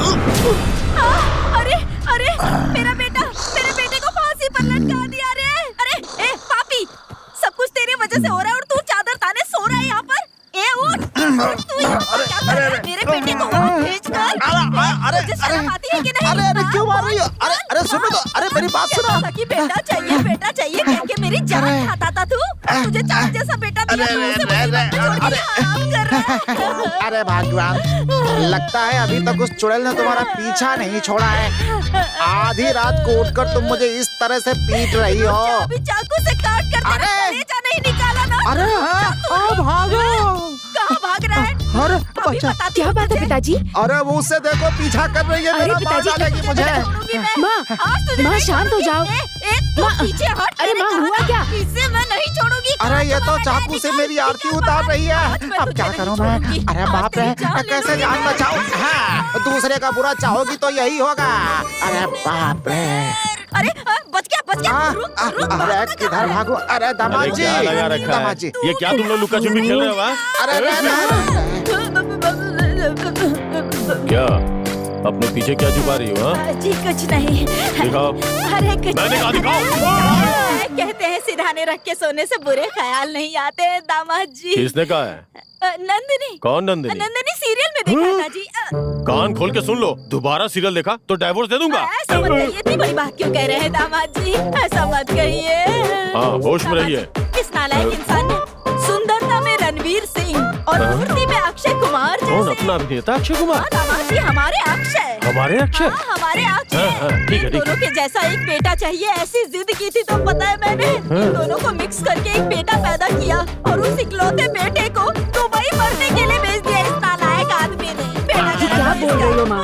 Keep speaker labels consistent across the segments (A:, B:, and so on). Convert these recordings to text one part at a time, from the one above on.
A: अरे अरे मेरे बेटे को फांसी पर लटका दिया रे। अरे ए पापी, सब कुछ तेरी वजह से हो रहा है और तू चादर ताने सो रहा है यहाँ पर। ए उठ, तू यहाँ पर क्या कर रहा है? मेरे बेटे को वहाँ भेज कर। तुझे शर्म आती है कि नहीं?
B: अरे क्यों मार रही हो? अरे सुनो तो, अरे मेरी बात सुनो।
A: कि बेटा चाहिए कह के मेरी जान खाता था तू। तुझे चांद जैसा बेटा दिया, तू उसे मुसीबत में छोड़ के हराम कर रहा है।
B: अरे भगवान, लगता है अभी तक उस चुड़ैल ने तुम्हारा पीछा नहीं छोड़ा है। आधी रात को उठकर तुम मुझे इस तरह से पीट रही हो।
A: अभी चाकू से काट कर तेरा कलेजा नहीं निकाला ना।
B: अरे हाँ, भागो।
A: कहाँ भाग रहा है?
B: अरे
A: बच्चा, क्या बात है पिताजी?
B: अरे वो उससे देखो, पीछा कर रही है।
A: अरे
B: पिताजी मुझे।
A: माँ शांत हो जाओ। माँ पीछे हट। अरे माँ हुआ क्या? इसे मैं नहीं छोड़ूंगी।
B: अरे ये तो चाकू से मेरी आरती उतार रही है। अब क्या करूँ मैं? अरे बाप रे, कैसे जान बचाऊं? हाँ, दूसरे का बुरा चाहोगी तो यही होगा। अरे बाप रे।
A: अरे बच गया।
B: अरे किधर भागो? अरे दामाद जी, दामाद जी,
C: ये क्या तुम लोग लुका छुपी खेल रहे हो?
B: अरे
C: क्या अपने पीछे क्या छुपा रही हो?
A: जी कुछ नहीं।
C: दिखाओ।
A: अरे कुछ
C: दिखाओ।
A: कहते हैं सिरहाने रख के सोने से बुरे ख्याल नहीं आते दामाद जी।
C: किसने कहा है?
A: नंदिनी।
C: कौन नंदिनी?
A: नंदिनी सीरियल में देखा था जी।
C: कान खोल के सुन लो, दोबारा सीरियल देखा तो डिवोर्स दे दूंगा।
A: ऐसा मत कहिए, इतनी बड़ी बात क्यों कह रहे हैं दामाद जी? ऐसा मत कहिए।
C: हाँ, होश में रहिए।
A: इस नालायक इंसान ने सुंदरता में रणवीर सिंह और मूर्ति में अक्षय कुमार जैसे।
C: कौन अपना अभिनेता? अक्षय कुमार।
A: दामाद जी, हमारे अक्षय।
C: हमारे अक्षय?
A: हमारे अक्षय।
C: ठीक है।
A: दोनों के जैसा एक बेटा चाहिए, ऐसी जिद की थी तो पता है मैंने इन दोनों को मिक्स करके एक बेटा पैदा किया और उस इकलौते बेटे को दुबई मरने के लिए भेज दिया इस नालायक आदमी ने।
D: क्या बोल रही हो माँ?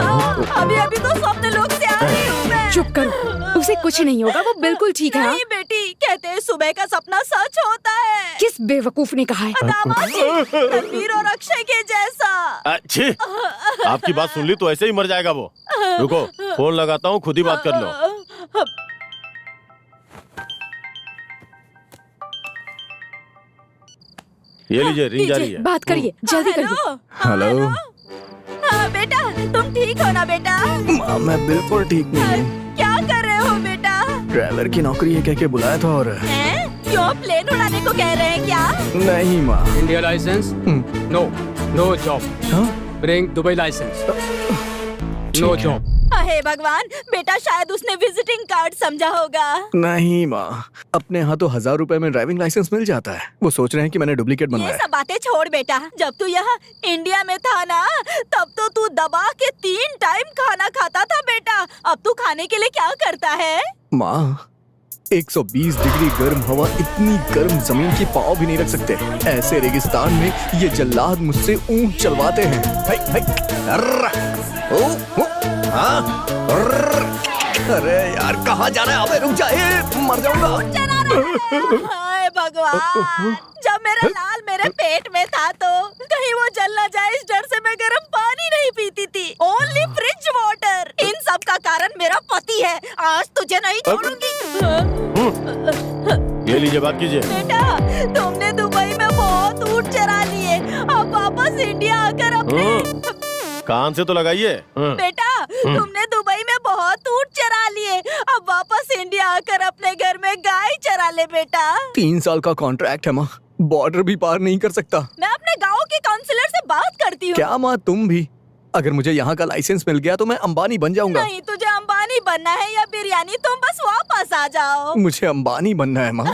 A: अभी तो स्वप्न लोक से आ रही हूँ मैं।
D: चुप करो, उसे कुछ नहीं होगा, वो बिल्कुल ठीक है।
A: नहीं बेटी, कहते हैं सुबह का सपना सच होता है।
D: किस बेवकूफ ने कहा है?
A: दामाद जी, रणवीर और अक्षय के जैसा।
C: अच्छी, आपकी बात सुन ली तो ऐसे ही मर जाएगा वो। रुको, फोन लगाता हूँ, खुद ही बात कर लो। ये लीजिए, रिंग जा रही है।
D: बात करिए, जल्दी करिए।
E: हेलो।
A: हाँ बेटा, तुम ठीक हो ना बेटा?
E: माँ मैं बिल्कुल ठीक नहीं हूँ।
A: क्या कर रहे हो बेटा?
E: ड्राइवर की नौकरी है कह के बुलाया था और
A: क्यों प्लेन उड़ाने को कह रहे हैं क्या?
E: नहीं माँ।
F: India license? No job. Bring Dubai license. No job.
A: हे भगवान, बेटा शायद उसने विजिटिंग कार्ड समझा होगा।
E: नहीं माँ, अपने यहाँ तो 1000 रुपए में ड्राइविंग लाइसेंस मिल जाता है। वो सोच रहे हैं कि मैंने डुप्लीकेट बनवाया।
A: ये सब बातें छोड़ बेटा, जब तू यहाँ इंडिया में था ना, तब तो तू दबा के 3 टाइम खाना खाता था बेटा। अब तू खाने के लिए क्या करता है?
E: माँ 120 डिग्री गर्म हवा, इतनी गर्म जमीन की पाँव भी नहीं रख सकते। ऐसे रेगिस्तान में ये जल्लाद मुझसे ऊंट चलवाते हैं। अरे यार कहाँ जाना है? अबे रुक जाए, मर जाऊंगा।
A: हाय भगवान, जब मेरा लाल मेरे पेट में था तो कहीं वो जल न जाए, इस डर से मैं गर्म पानी नहीं पीती थी। Only fridge water. इन सब का कारण मेरा पति है। आज तुझे नहीं छोड़ूंगी।
C: ये लीजिए, बात कीजिए।
A: बेटा, तुमने दुबई में बहुत ऊँट चरा लिए, अब वापस इंडिया आकर अपने
C: कान से तो लगाइए।
A: बेटा, तुमने दुबई में बहुत ऊँट चरा लिए, अब वापस इंडिया आकर अपने घर में गाय चरा ले बेटा।
E: 3 साल का कॉन्ट्रैक्ट है माँ, बॉर्डर भी पार नहीं कर सकता।
A: मैं अपने गांव के काउंसलर से बात करती हूँ।
E: क्या माँ, तुम भी? अगर मुझे यहाँ का लाइसेंस मिल गया तो मैं अंबानी बन जाऊंगा।
A: नहीं, तुझे अंबानी बनना है या बिरयानी, तुम बस वापस आ जाओ।
E: मुझे अंबानी बनना है माँ।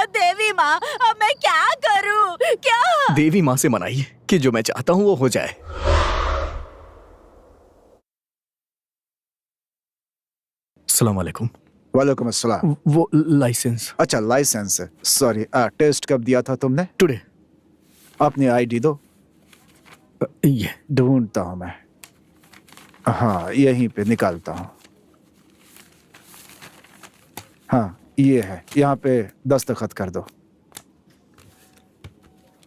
A: देवी माँ, अब मैं क्या करूँ? क्या?
E: देवी माँ से मनाइए कि जो मैं चाहता हूँ वो हो जाए। अस्सलाम वालेकुम।
B: वालेकुम अस्सलाम।
E: वो लाइसेंस।
B: अच्छा लाइसेंस, सॉरी। टेस्ट कब दिया था तुमने?
E: टुडे।
B: अपनी आईडी दो।
E: ये
B: ढूंढता हूँ मैं। हाँ, यहीं पे निकालता हूँ। हाँ ये है, यहाँ पे दस्तखत कर दो।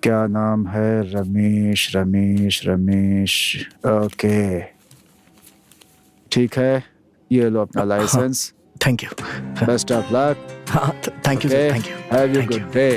B: क्या नाम है? रमेश रमेश रमेश। ओके ठीक है, ये लो अपना license.
E: Thank you.
B: Best of luck.
E: हाँ thank you thank you.
B: Have you good day.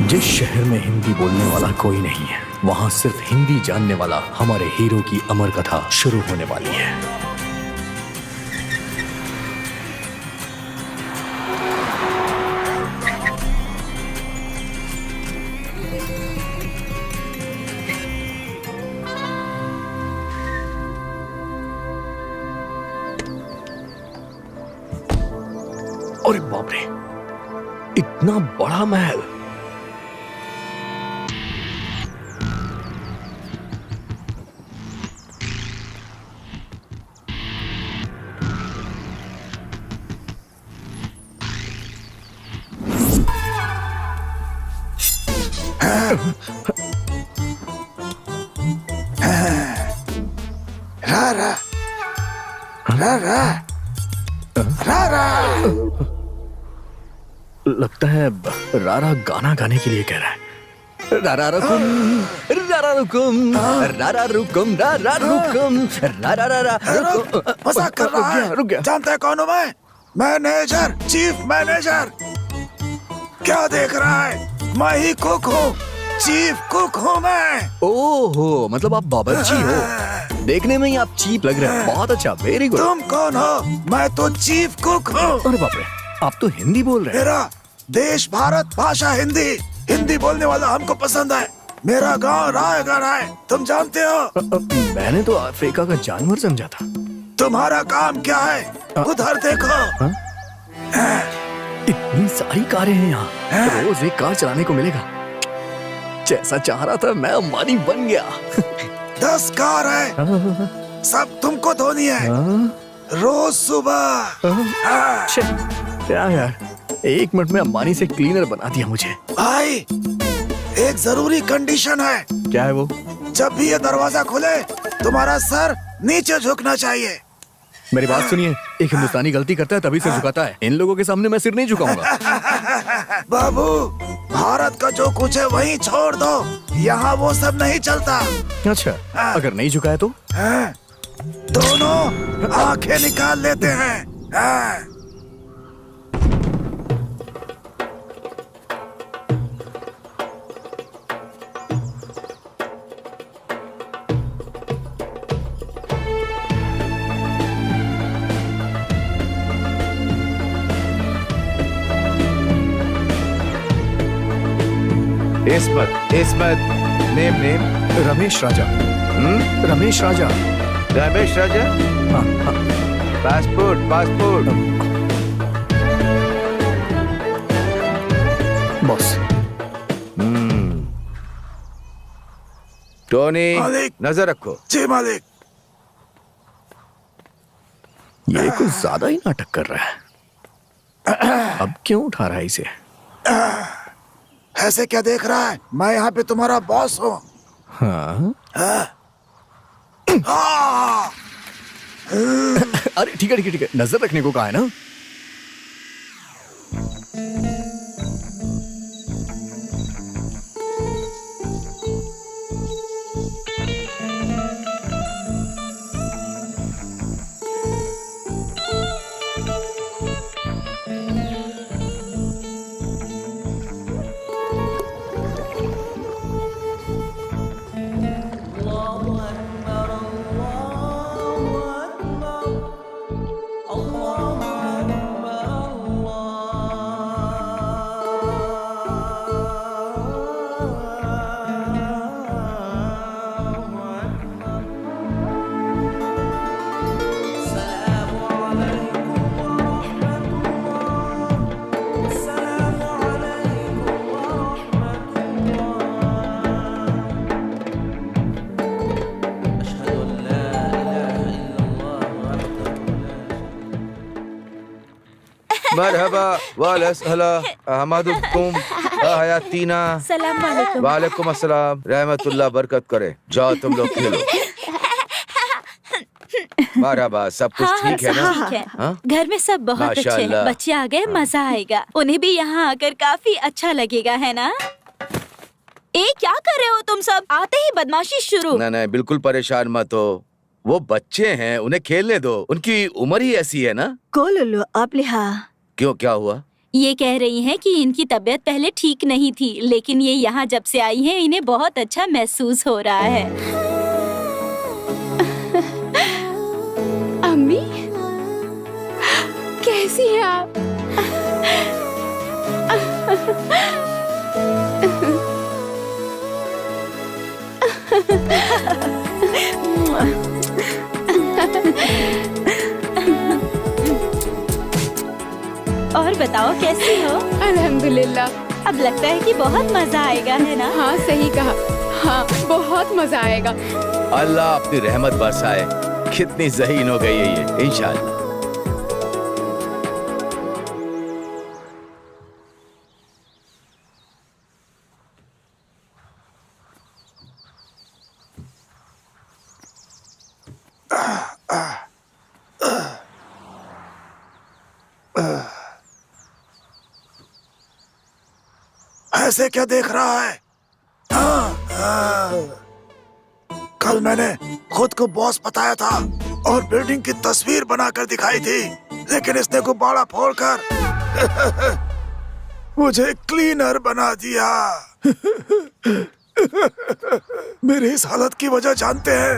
E: जिस शहर में हिंदी बोलने वाला कोई नहीं है, वहां सिर्फ हिंदी जानने वाला हमारे हीरो की अमर कथा शुरू होने वाली है। अरे बाप रे, इतना बड़ा महल!
B: रारा रारा रारा।
E: लगता है रारा गाना गाने के लिए कह रहा है। रारा रुकुम, रारा रुकुम, रारा रुकुम, रारा रुकुम, रारा रारा रुकुम।
B: मजाक कर रहा है।
E: रुक गया।
B: जानता है कौन हूँ मैं? Manager, chief manager. क्या देख रहा है? मैं ही कुक हूँ, चीफ कुक हूँ मैं।
E: ओहो, मतलब आप बावर्ची हो। देखने में ही आप चीप लग रहे हैं। बहुत अच्छा, वेरी गुड।
B: तुम कौन हो? मैं तो चीफ कुक हूँ।
E: अरे बाप रे, आप तो हिंदी बोल रहे हैं।
B: मेरा देश भारत, भाषा हिंदी। हिंदी बोलने वाला हमको पसंद है। मेरा गांव रायगढ़ है, तुम जानते हो?
E: मैंने तो अफ्रीका का जानवर समझा था।
B: तुम्हारा काम क्या है? उधर देखो।
E: इतनी सारी कारें हैं यहाँ, रोज एक कार चलाने को मिलेगा। जैसा चाह रहा था मैं अंबानी बन गया।
B: 10 कार है, सब तुमको धोनी है रोज सुबह।
E: क्या यार, 1 मिनट में अंबानी से क्लीनर बना दिया मुझे।
B: भाई, एक जरूरी कंडीशन है।
E: क्या है वो?
B: जब भी ये दरवाजा खुले, तुम्हारा सर नीचे झुकना चाहिए।
E: मेरी बात सुनिए, एक हिंदुस्तानी गलती करता है तभी सिर झुकाता है। इन लोगों के सामने मैं सिर नहीं झुकाऊंगा।
B: बाबू, भारत का जो कुछ है वही छोड़ दो, यहाँ वो सब नहीं चलता।
E: अच्छा, अगर नहीं झुकाया तो?
B: दोनों आंखें निकाल लेते हैं।
G: इस्मत, नेम।
E: रमेश राजा। रमेश राजा।
G: रमेश राजा।
E: हाँ।
G: पासपोर्ट।
E: बॉस।
G: टोनी,
B: मालिक।
G: नजर रखो।
B: जी मालिक।
E: ये कुछ ज्यादा ही नाटक कर रहा है। अब क्यों उठा रहा है इसे?
B: ऐसे क्या देख रहा है? मैं यहाँ पे तुम्हारा बॉस हूँ।
E: हाँ? अरे ठीक है, नजर रखने को कहा है ना।
G: मरहबा वालसहला अहमदुकुम हयातीना।
A: सलाम वालेकुम।
G: वालेकुम अस्सलाम, रहमतुल्लाह बरकत करे। जाओ तुम लोग खेलो। मरहबा, सब कुछ ठीक है ना?
A: ठीक है।
G: हाँ?
A: घर में सब बहुत अच्छे हैं।
G: माशाअल्लाह।
A: बच्चे आ गए, मजा आएगा। उन्हें भी यहाँ आकर काफी अच्छा लगेगा, है ना? क्या कर रहे हो तुम सब? आते ही बदमाशी शुरू।
G: नहीं, बिल्कुल परेशान मत हो। वो बच्चे हैं, उन्हें खेलने दो। उनकी उम्र ही ऐसी है ना।
A: कोलुलु आप लिहा।
G: क्यों, क्या हुआ?
A: ये कह रही हैं कि इनकी तबीयत पहले ठीक नहीं थी, लेकिन ये यहाँ जब से आई हैं इन्हें बहुत अच्छा महसूस हो रहा है।
D: अम्मी, कैसी हैं आप?
A: और बताओ कैसी हो?
D: अल्हम्दुलिल्लाह।
A: अब लगता है कि बहुत मजा आएगा, है ना?
D: हाँ सही कहा, हाँ बहुत मजा आएगा।
G: अल्लाह अपनी रहमत बरसाए। कितनी ज़हीन हो गई है ये, इंशाअल्लाह।
H: ऐसे क्या देख रहा है? कल मैंने खुद को बॉस बताया था और बिल्डिंग की तस्वीर बनाकर दिखाई थी, लेकिन इसने गुब्बारा फोड़कर मुझे क्लीनर बना दिया। मेरी इस हालत की वजह जानते हैं?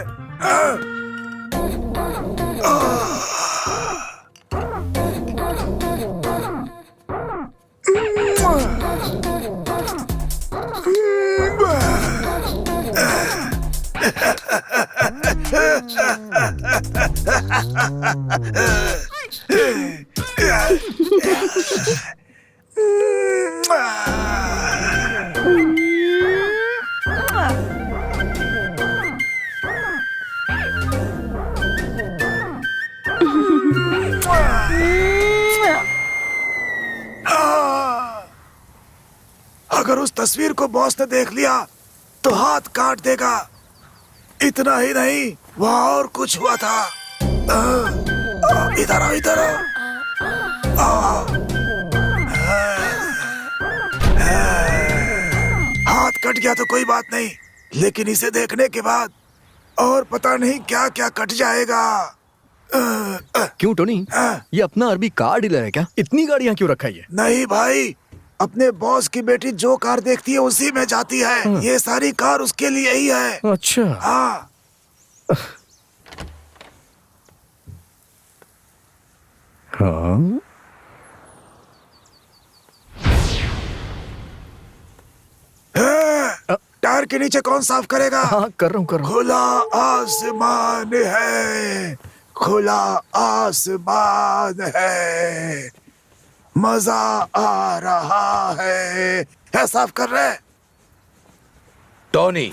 H: अगर उस तस्वीर को बॉस ने देख लिया तो हाथ काट देगा। इतना ही नहीं, वहाँ और कुछ हुआ था। इधर आओ, इधर आओ। हाथ कट गया तो कोई बात नहीं, लेकिन इसे देखने के बाद और पता नहीं क्या क्या कट जाएगा।
E: क्यों टोनी, ये अपना अरबी कार डीलर है क्या? इतनी गाड़ियाँ क्यों रखा है?
H: नहीं भाई, अपने बॉस की बेटी जो कार देखती है उसी में जाती है। ये सारी कार उसके लिए ही है।
E: अच्छा।
H: हाँ।
E: हाँ?
H: टायर के नीचे कौन साफ करेगा?
E: हाँ कर रहा हूँ, कर रहा हूँ।
H: खुला आसमान है, खुला आसमान है, मजा आ रहा है। साफ कर रहे?
G: टोनी।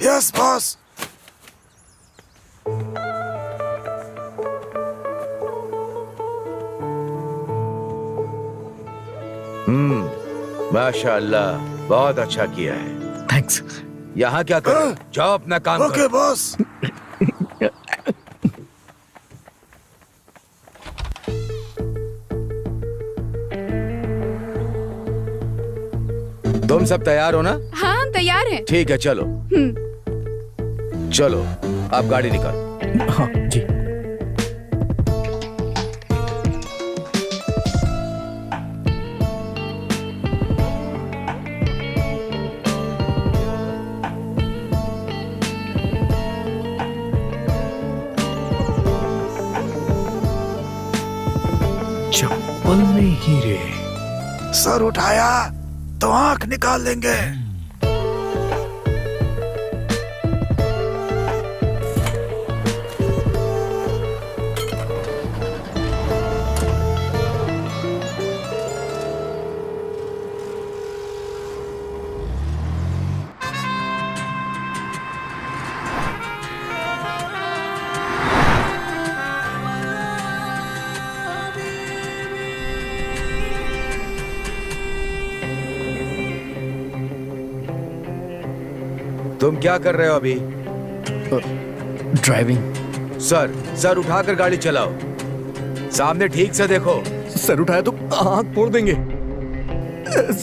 H: Yes boss.
G: माशाअल्लाह, बहुत अच्छा किया है।
E: थैंक्स।
G: यहाँ क्या कर रहे हो? जाओ अपना काम
H: ओके बॉस।
G: तुम सब तैयार हो ना?
D: हाँ हम तैयार हैं।
G: ठीक है, चलो चलो, आप गाड़ी निकालो।
E: हाँ जी। चप्पल में हीरे।
H: सर उठाया तो आंख निकाल लेंगे।
G: तुम क्या कर रहे हो अभी?
E: ड्राइविंग।
G: सर उठाकर गाड़ी चलाओ। सामने ठीक से देखो।
E: सर उठाया तो आंख फोड़ देंगे।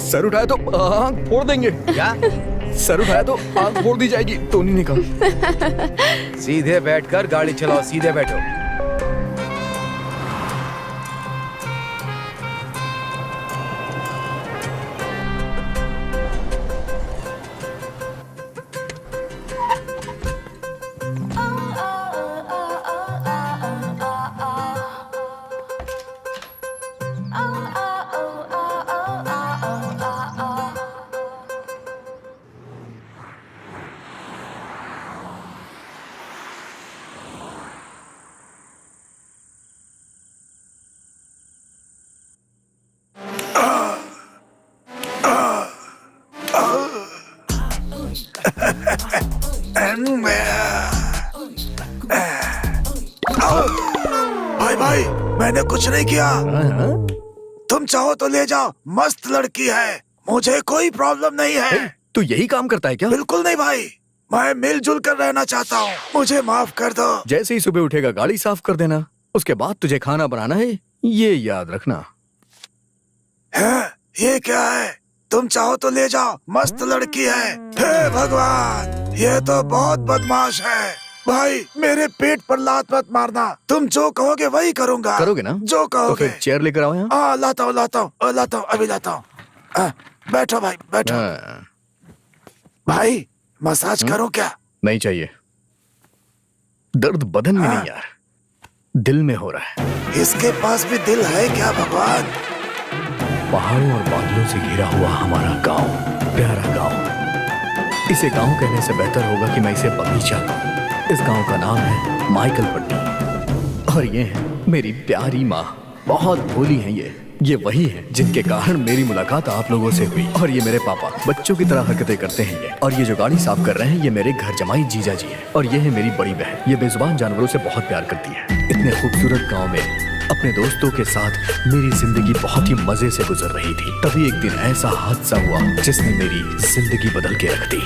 E: सर उठाया तो आंख फोड़ देंगे।
G: क्या?
E: सर उठाया तो आंख फोड़ दी जाएगी। टोनी ने कहा।
G: सीधे बैठकर गाड़ी चलाओ, सीधे बैठो।
H: जाओ। भाई भाई मैंने कुछ नहीं किया। तुम चाहो तो ले जाओ, मस्त लड़की है, मुझे कोई प्रॉब्लम नहीं है।
E: तू यही काम करता है क्या?
H: बिल्कुल नहीं भाई, मैं मिलजुल कर रहना चाहता हूँ, मुझे माफ कर दो।
E: जैसे ही सुबह उठेगा गाड़ी साफ कर देना, उसके बाद तुझे खाना बनाना है, ये याद रखना।
H: है? ये क्या है? तुम चाहो तो ले जाओ, मस्त लड़की है। हे भगवान, ये तो बहुत बदमाश है। भाई मेरे पेट पर लात मत मारना, तुम जो कहोगे वही करूँगा।
E: करोगे ना?
H: जो कहोगे।
E: तो फिर चेयर लेकर आओ यहाँ।
H: हाँ लाता हूँ अभी लाता हूँ। बैठो भाई बैठो। भाई मसाज करो क्या?
E: नहीं चाहिए, दर्द बदन में नहीं यार, दिल में हो रहा है।
H: इसके पास भी दिल है क्या भगवान?
E: पहाड़ों और बादलों से घिरा हुआ हमारा गांव, प्यारा गांव। इसे गांव कहने से बेहतर होगा कि मैं इसे बगीचा कहूं। इस गांव का नाम है माइकल पट्टी और ये है मेरी प्यारी माँ। बहुत भोली हैं ये वही हैं जिनके कारण मेरी मुलाकात आप लोगों से हुई। और ये मेरे पापा, बच्चों की तरह हरकतें करते हैं ये। और ये जो गाड़ी साफ कर रहे हैं ये मेरे घर जमाई जीजा जी हैं। और ये है मेरी बड़ी बहन, ये बेजुबान जानवरों से बहुत प्यार करती है। इतने खूबसूरत गाँव में अपने दोस्तों के साथ मेरी जिंदगी बहुत ही मजे से गुजर रही थी। तभी एक दिन ऐसा हादसा हुआ जिसने मेरी जिंदगी बदल के रख दी।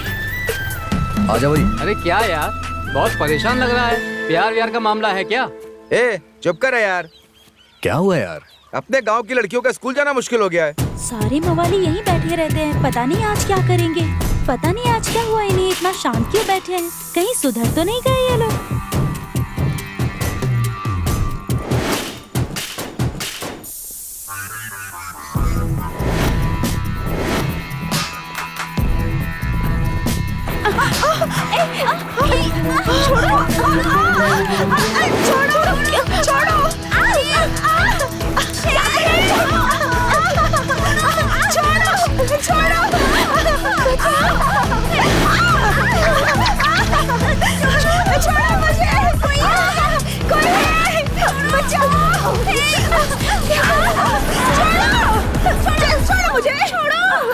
E: आजा भाई।
F: अरे क्या यार, बहुत परेशान लग रहा है। प्यार व्यार का मामला है क्या?
G: ए चुप कर यार।
E: क्या हुआ यार?
G: अपने गांव की लड़कियों का स्कूल जाना मुश्किल हो गया है।
A: सारे मवाली यहीं बैठे रहते हैं, पता नहीं आज क्या करेंगे। पता नहीं आज क्या हुआ, इन्हें इतना शांत क्यों बैठे हैं? कहीं सुधर तो नहीं गए ये लोग?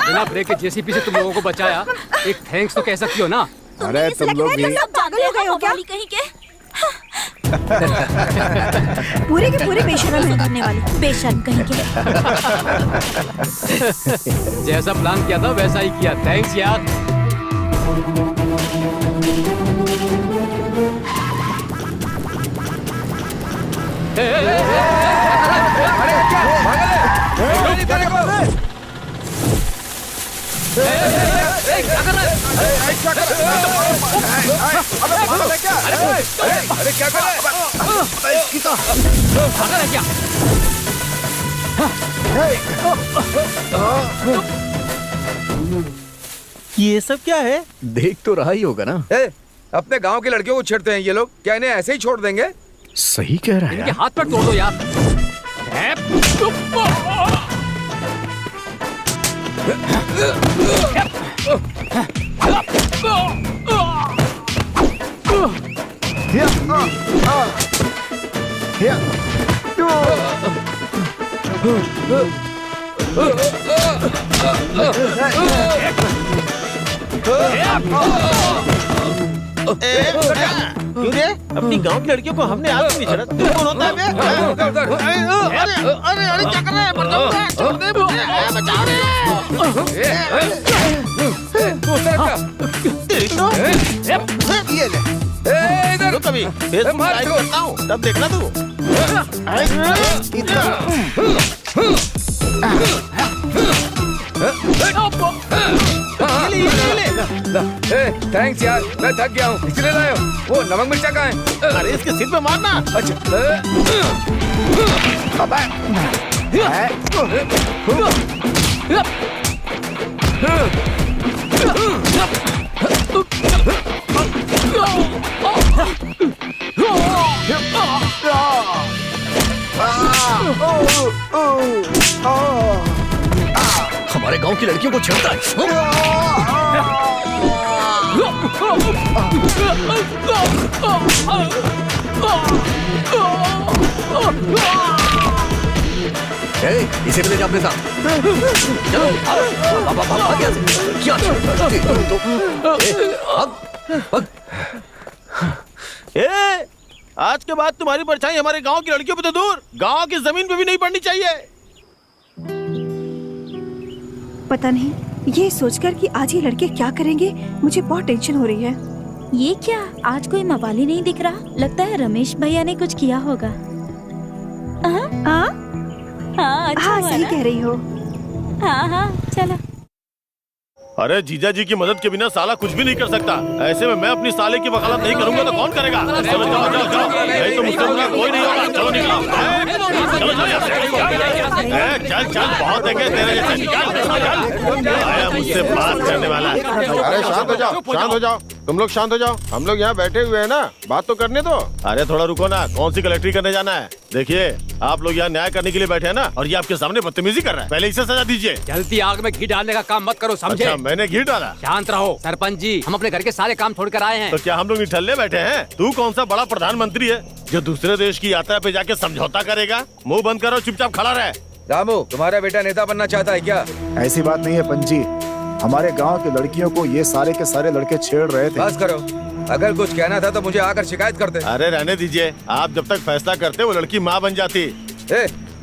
F: बिना ब्रेक के जेसीबी से तुम लोगों को बचाया, एक थैंक्स तो कह सकती हो ना।
G: अरे तुम लोग भी
A: सब पागल हो गए हो क्या? कहीं के पूरे के पूरे बेशरम है करने वाले, बेशर्म कहीं के।
F: जैसा प्लान किया था वैसा ही किया। थैंक्स यार।
G: अरे क्या कर रहा है?
I: ये सब क्या है?
E: देख तो रहा ही होगा ना।
G: अपने गांव की लड़कियों को छेड़ते हैं ये लोग, क्या इन्हें ऐसे ही छोड़ देंगे?
E: सही कह रहा है।
F: इनके हाथ पर तोड़ दो यार।
I: क्यों रे? अपनी गांव की लड़कियों को हमने आज भी छेड़ा, तू कौन होता है बे? अरे क्या कर रहा है? मर जाऊंगा, छोड़ दे मुझे, बचा रे। ये ले, इधर कभी फेसबुक लाइव करता हूँ, तब देखना तू।
G: थैंक्स यार, मैं थक गया हूँ। किसने लाया? वो नमक मिर्चा कहाँ है?
I: अरे इसके सिर पे मारना।
G: अच्छा।
E: हमारे गांव की लड़कियों को छेड़ता है। इसे भी ले जा अपने साथ। चलो
C: आज के बाद तुम्हारी परछाई हमारे गांव की लड़कियों पे तो दूर, गांव की जमीन पे भी नहीं पड़नी चाहिए।
A: पता नहीं ये सोचकर कि आज ये लड़के क्या करेंगे, मुझे बहुत टेंशन हो रही है।
J: ये क्या, आज कोई मवाली नहीं दिख रहा। लगता है रमेश भैया ने कुछ किया होगा। हाँ, अच्छा
A: हाँ सही कह रही हो।
J: हाँ चलो।
C: अरे जीजा जी की मदद के बिना साला कुछ भी नहीं कर सकता। ऐसे में मैं अपनी साले की वकालत नहीं करूंगा तो कौन करेगा? चलो चलो चलो चलो, नहीं तो मुझसे बुरा कोई नहीं होगा। चलो निकलो, चलो चल चल, बहुत देखे तेरे जैसे, निकल। आया मुझसे बात करने वाला।
I: अरे शांत हो जाओ, शांत हो जाओ, तुम लोग शांत हो जाओ। हम लोग यहाँ बैठे हुए हैं ना, बात तो करने दो।
C: अरे थोड़ा रुको ना, कौन सी कलेक्ट्री करने जाना है? देखिए आप लोग यहाँ न्याय करने के लिए बैठे हैं ना, और ये आपके सामने बदतमीजी कर रहा है। पहले इसे सजा दीजिए।
F: जल्दी आग में घी डालने का काम मत करो, समझे?
C: अच्छा, मैंने घी डाला?
F: शांत रहो सरपंच जी, हम अपने घर के सारे काम छोड़कर आए हैं।
C: तो क्या हम लोग निठल्ले बैठे हैं? तू कौन सा बड़ा प्रधानमंत्री है जो दूसरे देश की यात्रा पे जाके समझौता करेगा? मुंह बंद करो, चुपचाप खड़ा रहे।
G: रामू, तुम्हारा बेटा नेता बनना चाहता है क्या?
H: ऐसी बात नहीं है पंजी, हमारे गांव की लड़कियों को ये सारे के सारे लड़के छेड़ रहे थे।
G: बस करो, अगर कुछ कहना था तो मुझे आकर शिकायत करते।
C: अरे रहने दीजिए, आप जब तक फैसला करते वो लड़की माँ बन जाती।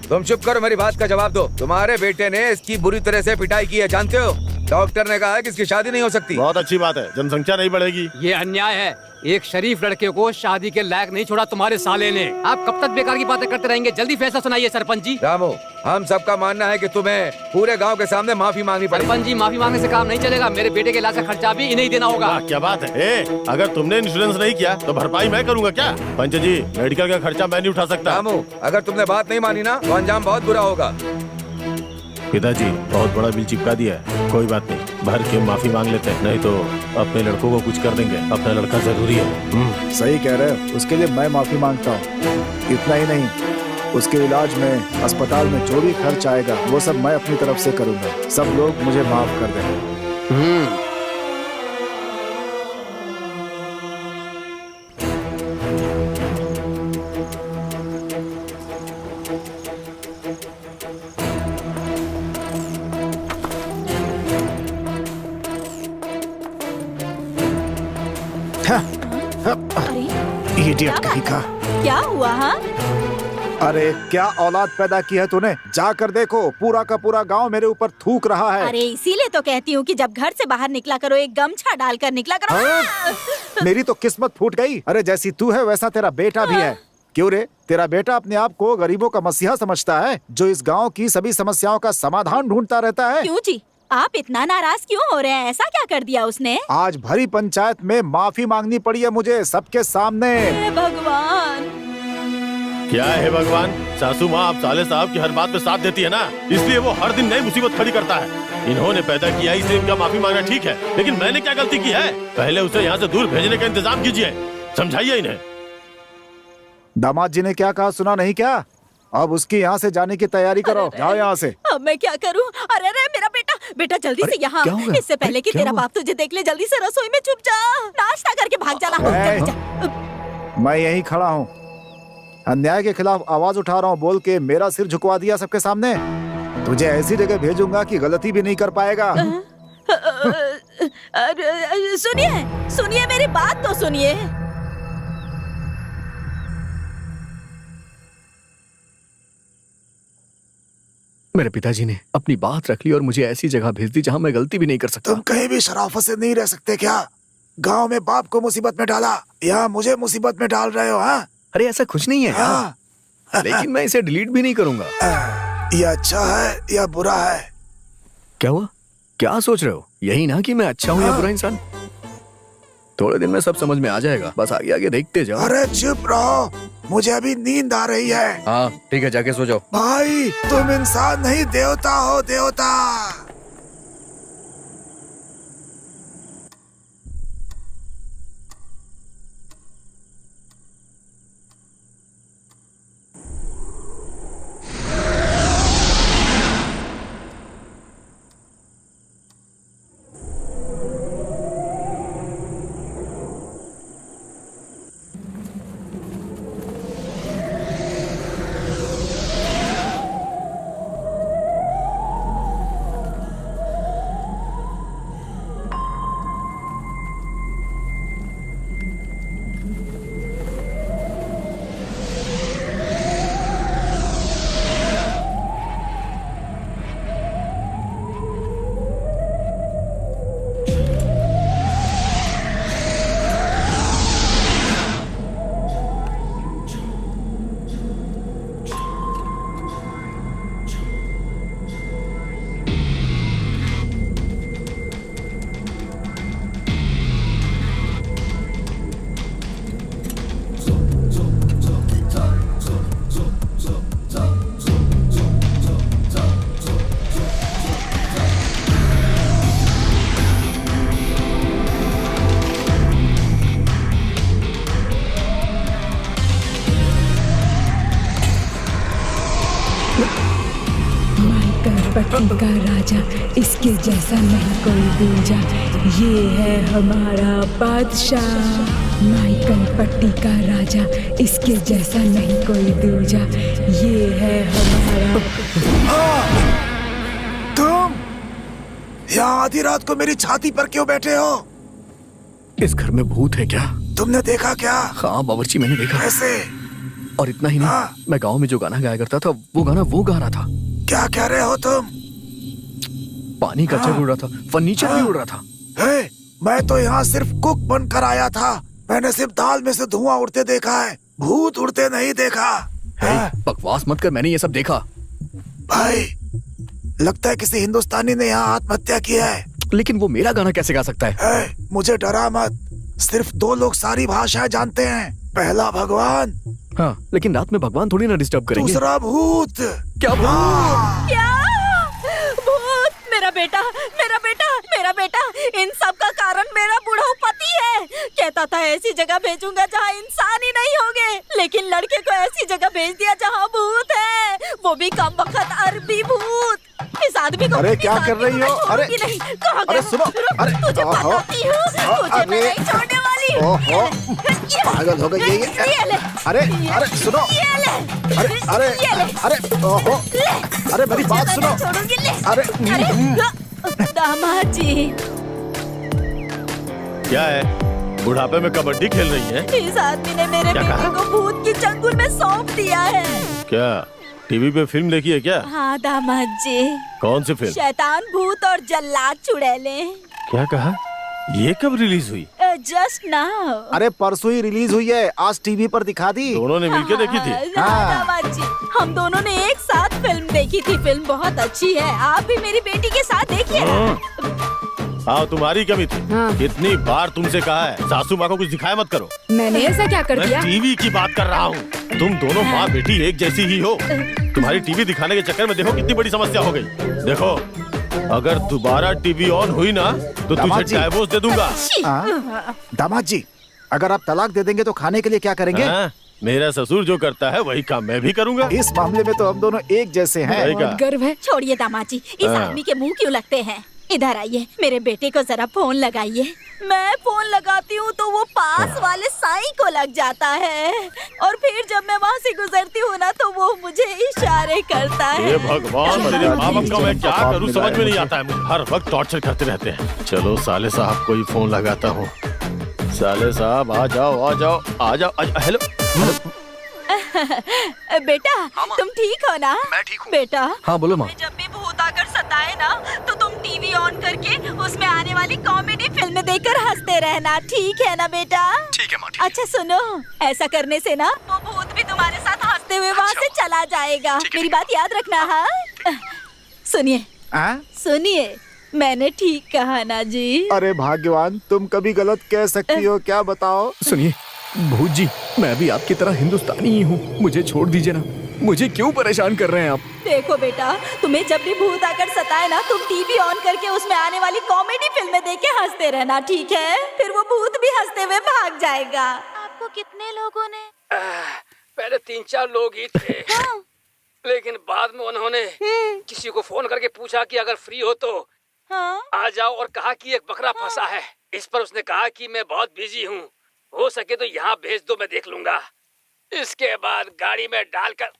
G: तुम चुप करो, मेरी बात का जवाब दो। तुम्हारे बेटे ने इसकी बुरी तरह से पिटाई की है, जानते हो? डॉक्टर ने कहा है कि इसकी शादी नहीं हो सकती।
C: बहुत अच्छी बात है, जनसंख्या नहीं बढ़ेगी।
F: ये अन्याय है, एक शरीफ लड़के को शादी के लायक नहीं छोड़ा तुम्हारे साले ने। आप कब तक बेकार की बातें करते रहेंगे? जल्दी फैसला सुनाइए सरपंच जी।
G: रामू, हम सबका मानना है कि तुम्हें पूरे गांव के सामने माफी मांगनी पड़ेगी।
F: सरपंच जी, माफी मांगने से काम नहीं चलेगा, मेरे बेटे के इलाज का खर्चा भी इन्हें देना होगा।
C: क्या बात है? अगर तुमने इंश्योरेंस नहीं किया तो भरपाई मैं करूँगा क्या? पंच जी, मेडिकल का खर्चा मैं नहीं उठा सकता।
G: रामू, अगर तुमने बात नहीं मानी ना तो अंजाम बहुत बुरा होगा।
C: पिताजी, बहुत बड़ा बिल चिपका दिया है, कोई बात नहीं, भर के माफी मांग लेते हैं, नहीं तो अपने लड़कों को कुछ कर देंगे। अपना लड़का जरूरी है।
H: सही कह रहे हो, उसके लिए मैं माफी मांगता हूँ। इतना ही नहीं, उसके इलाज में, अस्पताल में जो भी खर्च आएगा वो सब मैं अपनी तरफ से करूँगा। सब लोग मुझे माफ कर दें। इडियट कहीं का।
A: क्या हुआ? हाँ,
H: अरे क्या औलाद पैदा की है तूने? जाकर देखो, पूरा का पूरा गांव मेरे ऊपर थूक रहा है।
A: अरे इसीलिए तो कहती हूँ कि जब घर से बाहर निकला करो एक गमछा डालकर निकला करो।
H: मेरी तो किस्मत फूट गई। अरे जैसी तू है वैसा तेरा बेटा भी है। क्यों रे, तेरा बेटा अपने आप को गरीबों का मसीहा समझता है, जो इस गाँव की सभी समस्याओं का समाधान ढूंढता रहता है।
A: क्यों जी, आप इतना नाराज क्यों हो रहे हैं? ऐसा क्या कर दिया उसने?
H: आज भरी पंचायत में माफी मांगनी पड़ी है मुझे, सबके सामने।
A: हे भगवान!
C: क्या है भगवान? सासू माँ आप साले साहब की हर बात में साथ देती है ना, इसलिए वो हर दिन नई मुसीबत खड़ी करता है। इन्होंने पैदा किया, इसलिए इनका माफी मांगना ठीक है, लेकिन मैंने क्या गलती की है? पहले उसे यहाँ से दूर भेजने का इंतजाम कीजिए, समझाइए इन्हें।
H: दामाद जी ने क्या कहा, सुना नहीं क्या? अब उसकी यहाँ से जाने की तैयारी करो, जाओ यहाँ से।
A: अब मैं क्या करूं? अरे अरे मेरा बेटा जल्दी से यहाँ, इससे पहले कि तेरा बाप तुझे देख ले, जल्दी से रसोई में छुप जा, नाश्ता करके भाग जाना।
H: मैं यहीं खड़ा हूँ, अन्याय के खिलाफ आवाज उठा रहा हूँ बोल के मेरा सिर झुकवा दिया सबके सामने। तुझे ऐसी जगह भेजूंगा कि गलती भी नहीं कर पाएगा। सुनिए
A: मेरी बात तो सुनिए।
E: मेरे पिताजी ने अपनी बात रख ली और मुझे ऐसी जगह भेज दी जहाँ मैं गलती भी नहीं कर सकता।
H: तुम कहीं भी शराफत से नहीं रह सकते क्या? गांव में बाप को मुसीबत में डाला, यहाँ मुझे मुसीबत में डाल रहे हो? हाँ,
E: अरे ऐसा कुछ नहीं है। हाँ। लेकिन मैं इसे डिलीट भी नहीं करूंगा।
H: ये अच्छा है या बुरा है?
E: क्या हुआ? क्या सोच रहे हो? यही ना कि मैं अच्छा हूँ या बुरा इंसान? थोड़े दिन में सब समझ में आ जाएगा, बस आगे आगे देखते जाओ।
H: अरे चुप रहो, मुझे अभी नींद आ रही है।
G: हाँ ठीक है, जाके सो जाओ।
H: भाई तुम इंसान नहीं, देवता हो, देवता।
K: पट्टी का राजा, इसके जैसा नहीं कोई दूजा। ये है हमारा बादशाह, माइकल पट्टी का राजा, इसके जैसा नहीं कोई दूजा। ये है हमारा।
H: तुम यहाँ आधी रात को मेरी छाती पर क्यों बैठे हो?
E: इस घर में भूत है क्या?
H: तुमने देखा क्या?
E: हाँ बावर्ची, मैंने देखा।
H: कैसे?
E: और इतना ही नहीं, मैं गांव में जो गाना गाया करता था वो गाना वो गा रहा था।
H: क्या कह रहे हो तुम?
E: पानी का जग उड़ रहा था, फर्नीचर भी उड़ रहा था।
H: मैं तो यहाँ सिर्फ कुक बनकर आया था। मैंने सिर्फ दाल में से धुआं उड़ते देखा है, भूत उड़ते नहीं देखा।
E: बकवास मत कर, मैंने ये सब देखा।
H: भाई लगता है किसी हिंदुस्तानी ने यहाँ आत्महत्या की है।
E: लेकिन वो मेरा गाना कैसे गा सकता है?
H: मुझे डरा मत, सिर्फ 2 लोग सारी भाषाएं जानते हैं। पहला भगवान।
E: हाँ, लेकिन रात में भगवान थोड़ी ना डिस्टर्ब करेंगे।
H: दूसरा भूत।
E: क्या भूत?
A: क्या भूत? मेरा बेटा, मेरा बेटा, मेरा बेटा, इन सब का कारण मेरा बूढ़ा पति है। कहता था ऐसी जगह भेजूंगा जहाँ इंसान ही नहीं होंगे, लेकिन लड़के को ऐसी जगह भेज दिया जहाँ भूत है, वो भी कम वक्त अरबी भूत। इस आदमी को,
B: अरे क्या कर रही हो? अरे
A: नहीं, कहाँ
B: अरे
A: गया?
B: सुनो, अरे
A: तुझे बताती हूँ, तुझे मैं नहीं छोड़ने वाली।
B: ओहो, पागल हो गई ये। अरे अरे सुनो, अरे अरे अरे ओहो, अरे मेरी बात सुनो। अरे
A: दामाद जी।
C: क्या है, बुढ़ापे में कबड्डी खेल रही है?
A: इस आदमी ने मेरे बेटे को भूत की चंगुल में सौंप दिया है।
C: क्या टीवी पे फिल्म देखी है क्या?
A: हाँ दामाद जी।
C: कौन सी फिल्म?
A: शैतान भूत और जल्लाद चुड़ैले।
C: क्या कहा? ये कब रिलीज हुई?
A: Just now.
B: अरे परसों ही रिलीज हुई है, आज टीवी पर दिखा दी।
C: दोनों ने मिलके देखी थी?
A: हाँ दामाद जी, हम दोनों ने एक साथ फिल्म देखी थी। फिल्म बहुत अच्छी है, आप भी मेरी बेटी के साथ देखिए ना।
C: हाँ, तुम्हारी कमी थी। कितनी बार तुमसे कहा है सासू माँ को कुछ दिखाया मत करो।
D: मैंने ऐसा क्या कर दिया?
C: मैं टीवी की बात कर रहा हूँ। तुम दोनों माँ बेटी एक जैसी ही हो। तुम्हारी टीवी दिखाने के चक्कर में देखो कितनी बड़ी समस्या हो गई। देखो, अगर दोबारा टीवी ऑन हुई ना तो तुझे डाइवोर्स दे दूंगा।
B: दामाद जी, अगर आप तलाक दे देंगे तो खाने के लिए क्या करेंगे?
C: मेरा ससुर जो करता है वही काम मैं भी करूंगा।
B: इस मामले में तो हम दोनों एक जैसे हैं।
A: गर्व है। छोड़िए दामाद जी, इस आदमी के मुंह क्यों लगते हैं? इधर आइए, मेरे बेटे को जरा फोन लगाइए। मैं फोन लगाती हूँ तो वो पास वाले साईं को लग जाता है, और फिर जब मैं वहाँ से गुजरती हूँ ना तो वो मुझे इशारे करता है।
C: हे भगवान, मेरे माँ बाप का मैं क्या करूँ समझ में नहीं आता है। मुझे हर वक्त टॉर्चर करते रहते हैं। चलो साले साहब को ही फोन लगाता हूँ। साले साहब आ जाओ, आ जाओ, आ जाओ। हेलो
A: बेटा, तुम ठीक हो ना?
E: मैं ठीक हूँ।
A: बेटा,
E: हाँ बोलो माँ।
A: जब भी भूत आकर सताए ना तो तुम टीवी ऑन करके उसमें आने वाली कॉमेडी फिल्म देखकर हंसते रहना, ठीक है ना बेटा?
E: ठीक है माँ।
A: अच्छा सुनो, ऐसा करने से ना वो भूत भी तुम्हारे साथ हंसते हुए वहाँ से चला जाएगा। मेरी बात याद रखना। हाँ सुनिए, सुनिए, मैंने ठीक कहा ना जी?
B: अरे भाग्यवान, तुम कभी गलत कह सकती हो, क्या बताओ?
E: सुनिए भूत जी, मैं भी आपकी तरह हिंदुस्तानी ही हूँ, मुझे छोड़ दीजिए ना। मुझे क्यों परेशान कर रहे हैं आप?
A: देखो बेटा, तुम्हें जब भी भूत आकर सताए ना तुम टीवी ऑन करके उसमें आने वाली कॉमेडी फिल्में देख के हंसते रहना, ठीक है? फिर वो भूत भी हंसते हुए भाग जाएगा। आपको कितने लोगों ने?
F: पहले 3-4 लोग ही थे। लेकिन बाद में उन्होंने किसी को फोन करके पूछा कि अगर फ्री हो तो आ जाओ, और कहा कि एक बकरा फंसा है। इस पर उसने कहा कि मैं बहुत बिजी हूँ, हो सके तो यहाँ भेज दो, मैं देख लूंगा। इसके बाद गाड़ी में डालकर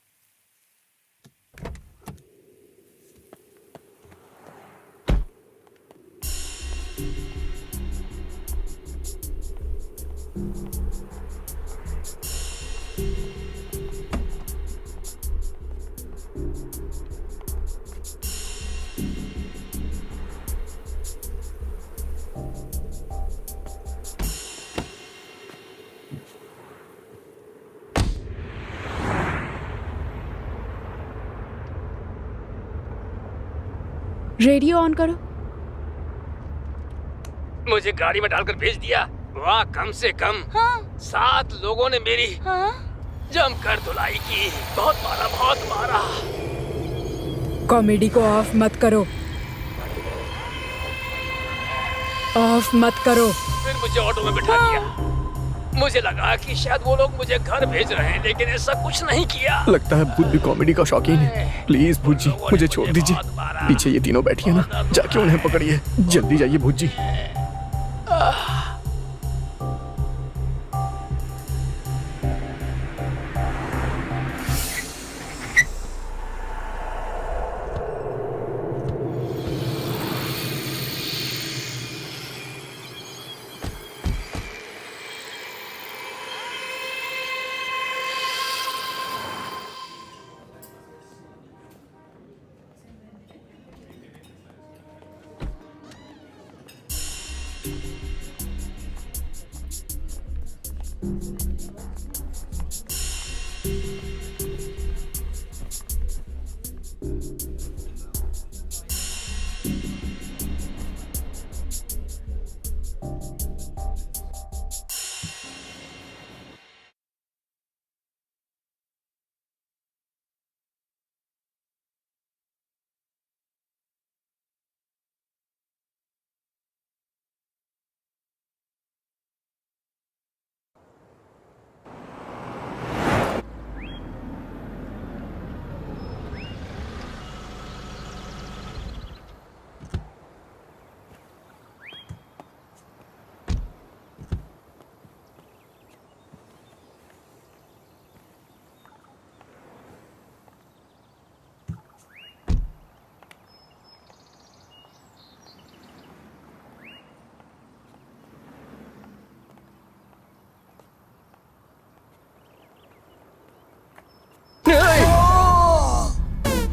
D: रेडियो ऑन करो।
F: मुझे गाड़ी में डालकर भेज दिया। वहाँ कम से कम 7 लोगों ने मेरी जमकर धुलाई की। बहुत मारा, बहुत मारा।
K: कॉमेडी को ऑफ मत करो, ऑफ मत करो।
F: फिर मुझे ऑटो में बिठा दिया। मुझे लगा कि शायद वो लोग मुझे घर भेज रहे हैं, लेकिन ऐसा कुछ नहीं किया।
E: लगता है भूत भी कॉमेडी का शौकीन है। प्लीज भूत जी मुझे छोड़ दीजिए। पीछे ये तीनों बैठी है ना, जाके उन्हें पकड़िए। जल्दी जाइए भूत जी।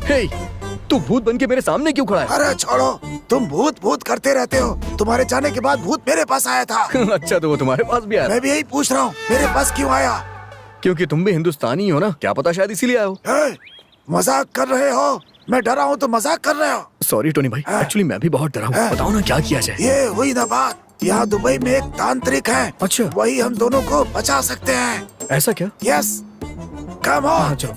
E: हे, तू भूत बन के मेरे सामने क्यों खड़ा है?
H: अरे छोड़ो, तुम भूत भूत करते रहते हो। तुम्हारे जाने के बाद भूत मेरे पास आया था।
E: अच्छा, तो वो तुम्हारे पास भी आया?
H: मैं भी यही पूछ रहा हूँ, मेरे पास क्यों आया?
E: क्योंकि तुम भी हिंदुस्तानी हो ना, क्या पता शायद इसीलिए आए हो।
H: मजाक कर रहे हो? मैं डरा हूँ तो मजाक कर रहे हो?
E: सॉरी टोनी भाई, एक्चुअली मैं भी बहुत डरा हूँ। बताओ ना क्या किया जाए।
H: ये हुई ना बात। यहाँ दुबई में एक तांत्रिक है।
E: अच्छा,
H: वही हम दोनों को बचा सकते हैं।
E: ऐसा क्या?
H: Yes, come on.
E: चलो।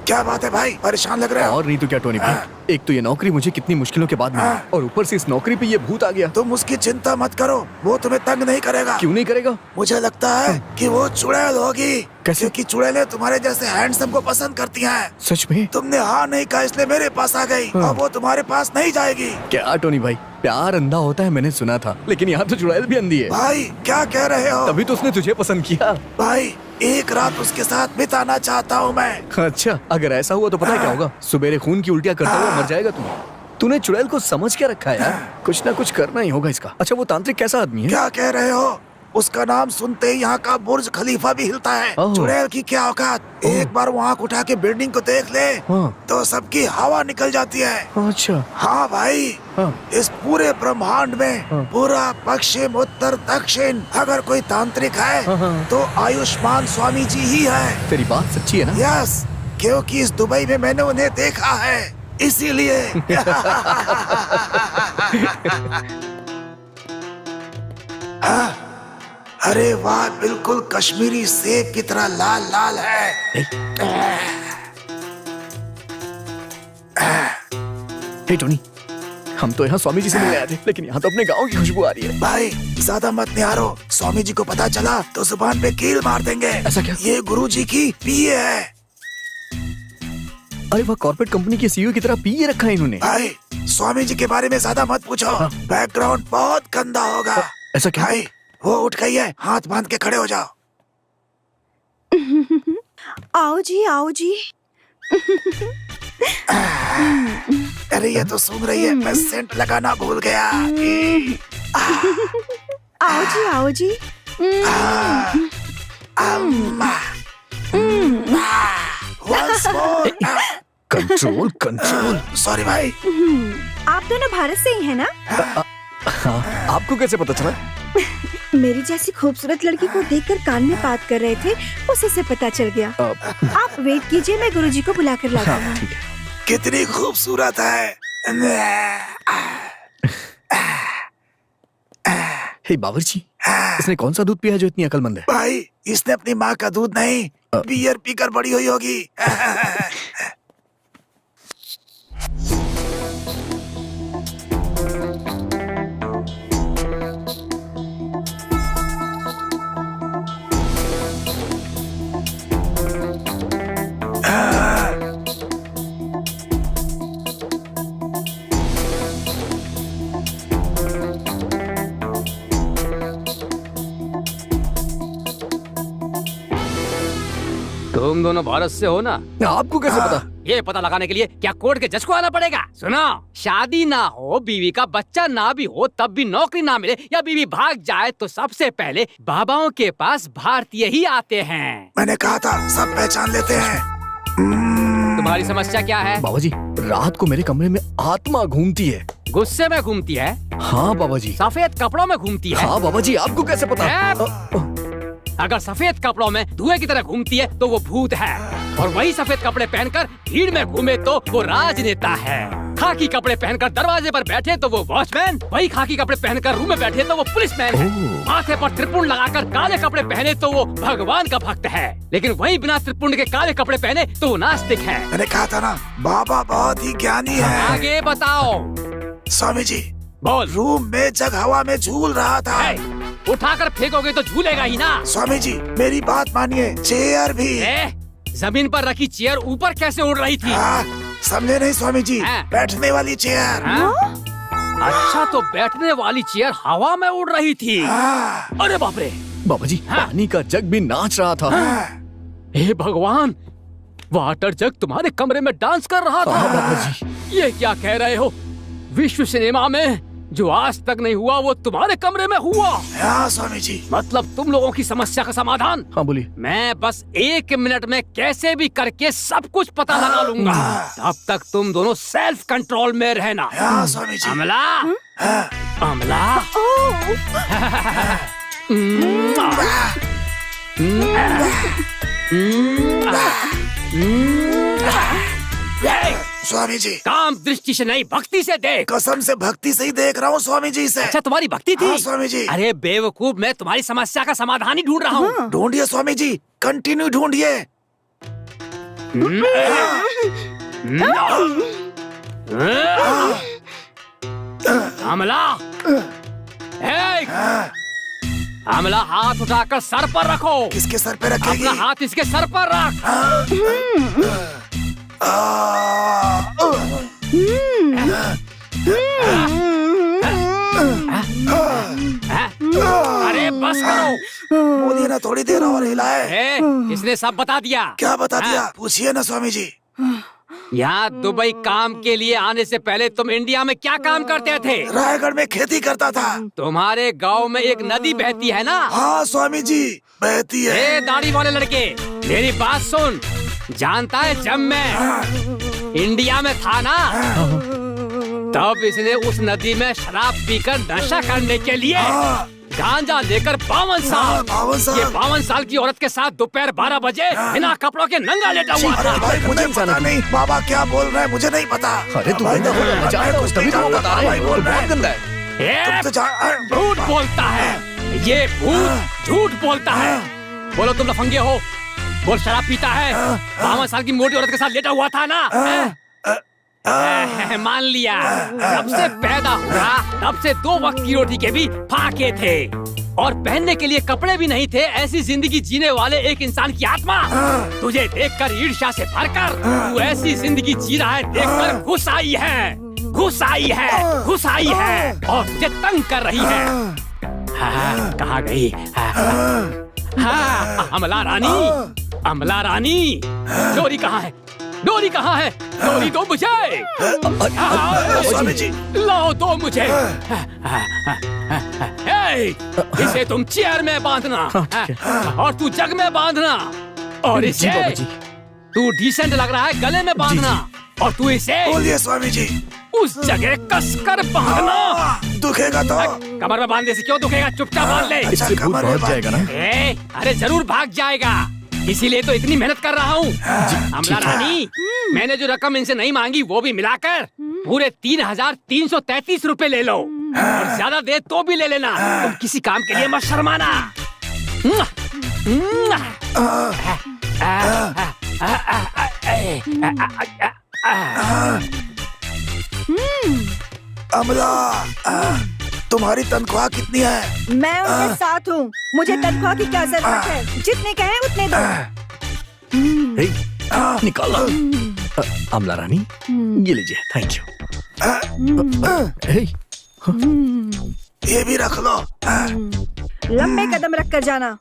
H: क्या बात है भाई, परेशान लग रहे हो?
E: और नहीं तो क्या टोनी भाई, एक तो ये नौकरी मुझे कितनी मुश्किलों के बाद मिली, और ऊपर से इस नौकरी पे ये भूत आ गया।
H: तुम उसकी चिंता मत करो, वो तुम्हें तंग नहीं करेगा।
E: क्यों नहीं करेगा?
H: मुझे लगता है कि वो चुड़ैल होगी।
E: कैसे?
H: क्योंकि चुड़ैलें तुम्हारे जैसे हैंडसम को पसंद करती हैं।
E: सच में?
H: तुमने हाँ नहीं कहा इसलिए मेरे पास आ गई। और वो तुम्हारे पास नहीं जाएगी।
E: क्या टोनी भाई, प्यार अंधा होता है मैंने सुना था, लेकिन यहाँ तो चुड़ैल भी अंधी है।
H: भाई क्या कह रहे हो?
E: तभी तो उसने तुझे पसंद किया।
H: भाई एक रात उसके साथ बिताना चाहता हूँ मैं।
E: अच्छा, अगर ऐसा हुआ तो पता है क्या होगा? सुबेरे खून की उल्टियाँ करता हुआ मर जाएगा तू। तूने चुड़ैल को समझ क्या रखा है यार? कुछ ना कुछ करना ही होगा इसका। अच्छा, वो तांत्रिक कैसा आदमी है?
H: क्या कह रहे हो? उसका नाम सुनते ही यहाँ का बुर्ज खलीफा भी हिलता है। चुड़ैल की क्या औकात, एक बार वहाँ उठा के बिल्डिंग को देख ले तो सबकी हवा निकल जाती है।
E: अच्छा।
H: हाँ भाई, इस पूरे ब्रह्मांड में पूरा पश्चिम उत्तर दक्षिण अगर कोई तांत्रिक है तो आयुष्मान स्वामी जी ही है।
E: तेरी बात सच्ची है ना?
H: यस, क्योंकि इस दुबई में मैंने उन्हें देखा है, इसीलिए। अरे वाह, बिल्कुल कश्मीरी सेब की तरह लाल लाल है।
E: हे टोनी, हम तो यहाँ स्वामी जी से मिलने आए थे, लेकिन यहाँ तो अपने गांव की खुशबू आ रही है।
H: भाई ज्यादा मत निहारो, स्वामी जी को पता चला तो जुबान पे कील मार देंगे।
E: ऐसा क्या?
H: ये गुरुजी की पीए है।
E: अरे वाह, कॉर्पोरेट कंपनी के सीईओ की तरह पीए रखा है इन्होंने।
H: भाई स्वामी जी के बारे में ज्यादा मत पूछो, बैकग्राउंड बहुत गंदा होगा।
E: ऐसा क्या?
H: भाई वो उठ गई है, हाथ बांध के खड़े हो जाओ।
A: आओ जी, आओ जी।
H: अरे ये तो सूंघ रही है, मैं सेंट लगाना भूल गया।
A: आओ जी, आओ जी।
E: Control control.
H: सॉरी भाई।
A: आप दोनों भारत से ही है ना?
E: हाँ, आपको कैसे पता चला?
A: मेरी जैसी खूबसूरत लड़की को देखकर कान में बात कर रहे थे, उसी से पता चल गया। आप वेट कीजिए, मैं गुरुजी को बुला कर लाता हूँ।
H: कितनी खूबसूरत है।
E: हे बावर्ची, इसने कौन सा दूध पिया जो इतनी अकलमंद है?
H: भाई इसने अपनी माँ का दूध नहीं, बियर पीकर बड़ी हुई होगी।
F: तुम दोनों भारत से हो ना?
E: आपको कैसे पता?
F: ये पता लगाने के लिए क्या कोर्ट के जज को आना पड़ेगा? सुनो, शादी ना हो, बीवी का बच्चा ना भी हो, तब भी नौकरी ना मिले या बीवी भाग जाए तो सबसे पहले बाबाओं के पास भारतीय ही आते हैं।
H: मैंने कहा था सब पहचान लेते हैं।
F: तुम्हारी समस्या क्या है?
E: बाबा जी, रात को मेरे कमरे में आत्मा घूमती है।
F: गुस्से में घूमती है?
E: हाँ बाबा जी।
F: सफेद कपड़ों में घूमती है?
E: हाँ बाबा जी, आपको कैसे पता?
F: अगर सफेद कपड़ों में धुएं की तरह घूमती है तो वो भूत है, और वही सफेद कपड़े पहनकर भीड़ में घूमे तो वो राजनेता है। खाकी कपड़े पहनकर दरवाजे पर बैठे तो वो वॉचमैन, वही खाकी कपड़े पहनकर रूम में बैठे तो वो पुलिसमैन है। माथे पर त्रिपुंड लगाकर काले कपड़े पहने तो वो भगवान का भक्त है, लेकिन वही बिना त्रिपुंड के काले कपड़े पहने तो वो नास्तिक है।
H: मैंने कहा था ना, बाबा बहुत ही ज्ञानी है।
F: आगे बताओ।
H: स्वामी जी,
F: बोल।
H: रूम में जग हवा में झूल रहा था।
F: उठाकर फेंकोगे तो झूलेगा ही ना।
H: स्वामी जी, मेरी बात मानिए, चेयर भी।
F: जमीन पर रखी चेयर ऊपर कैसे उड़ रही थी?
H: समझे नहीं स्वामी जी? बैठने वाली चेयर।
F: अच्छा, तो बैठने वाली चेयर हवा में उड़ रही थी। अरे बाप रे।
E: बाबा जी, पानी का जग भी नाच रहा था।
F: हे भगवान, वाटर जग तुम्हारे कमरे में डांस कर रहा था।
E: बाबा जी,
F: ये क्या कह रहे हो? विश्व सिनेमा में जो आज तक नहीं हुआ वो तुम्हारे कमरे में हुआ।
H: हाँ स्वामी जी।
F: मतलब तुम लोगों की समस्या का समाधान?
E: हाँ बोलिए।
F: मैं बस 1 मिनट में कैसे भी करके सब कुछ पता लगा लूंगा। तब तक तुम दोनों सेल्फ कंट्रोल में रहना।
H: हाँ स्वामी जी।
F: अमला, अमला।
H: स्वामी जी,
F: काम दृष्टि से नहीं, भक्ति से देख।
H: कसम से भक्ति से ही देख रहा हूँ स्वामी जी से।
F: अच्छा, तुम्हारी भक्ति थी?
H: हाँ स्वामी जी।
F: अरे बेवकूफ, मैं तुम्हारी समस्या का समाधान ही ढूंढ रहा हूँ।
H: ढूंढिए स्वामी जी, कंटिन्यू ढूंढिए।
F: अमला, अमला, हाथ उठाकर सर पर रखो।
H: किसके सर पे रखेगी?
F: अपना हाथ इसके सर पर रख। अरे बस करो।
H: मोदी ने थोड़ी देर और हिलाए।
F: इसने सब बता दिया।
H: क्या बता दिया? पूछिए ना स्वामी जी।
F: यहाँ दुबई काम के लिए आने से पहले तुम इंडिया में क्या काम करते थे?
H: रायगढ़ में खेती करता था।
F: तुम्हारे गांव में एक नदी बहती है ना?
H: हाँ स्वामी जी, बहती है।
F: दाढ़ी वाले लड़के, मेरी बात सुन। जानता है, जब मैं इंडिया में था ना, तब इसने उस नदी में शराब पीकर नशा करने के लिए गांजा लेकर 52 साल, ये 52 साल की औरत के साथ दोपहर 12 बजे बिना कपड़ों के नंगा लेटा हुआ था।
H: भाई मुझे पता नहीं, बाबा क्या बोल रहे हैं मुझे नहीं पता।
E: अरे तू बता रहा है, बहुत गंदा है।
F: झूठ बोलता है ये भूत, झूठ बोलता है। बोलो तुम लफंगे हो, बोल शराब पीता है, 52 साल की मोटी औरत के साथ लेटा हुआ था ना? मान लिया। जब से पैदा हुआ तब से 2 वक्त की रोटी के भी फाके थे, और पहनने के लिए कपड़े भी नहीं थे। ऐसी जिंदगी जीने वाले एक इंसान की आत्मा तुझे देखकर ईर्ष्या से भरकर तू ऐसी जिंदगी जी रहा है देखकर घुस आई है, घुस आई है, घुस आई है और तुझे तंग कर रही है। कहाँ गई? अमला रानी, अमला रानी, डोरी कहाँ है? डोरी कहाँ है? डोरी दो मुझे।
H: स्वामी जी,
F: लाओ दो मुझे। इसे तुम चेयर में बांधना और तू जग में बांधना, और इसे तू डिसेंट लग रहा है गले में बांधना, और तू इसे
H: बोलिए स्वामी जी
F: उस जगह कसकर बांधना।
H: दुखेगा तो?
F: कमर में बांधने से क्यों दुखेगा? चुपचाप बांध ले।
E: इससे भूत भाग जाएगा ना?
F: अरे जरूर भाग जाएगा, इसीलिए तो इतनी मेहनत कर रहा हूँ। अमला रानी, मैंने जो रकम इनसे नहीं मांगी वो भी मिलाकर पूरे 3,333 रुपए ले लो, और ज्यादा दे तो भी ले लेना। तुम किसी काम के लिए मत शर्माना।
H: अमला, तुम्हारी तनख्वाह कितनी है?
A: मैं उनके साथ हूँ, मुझे तनख्वाह की क्या जरूरत है? जितने कहें उतने दो।
E: निकाला। अमला रानी, ये लीजिए, थैंक यू।
H: ये भी रख लो।
A: लंबे कदम रख कर जाना।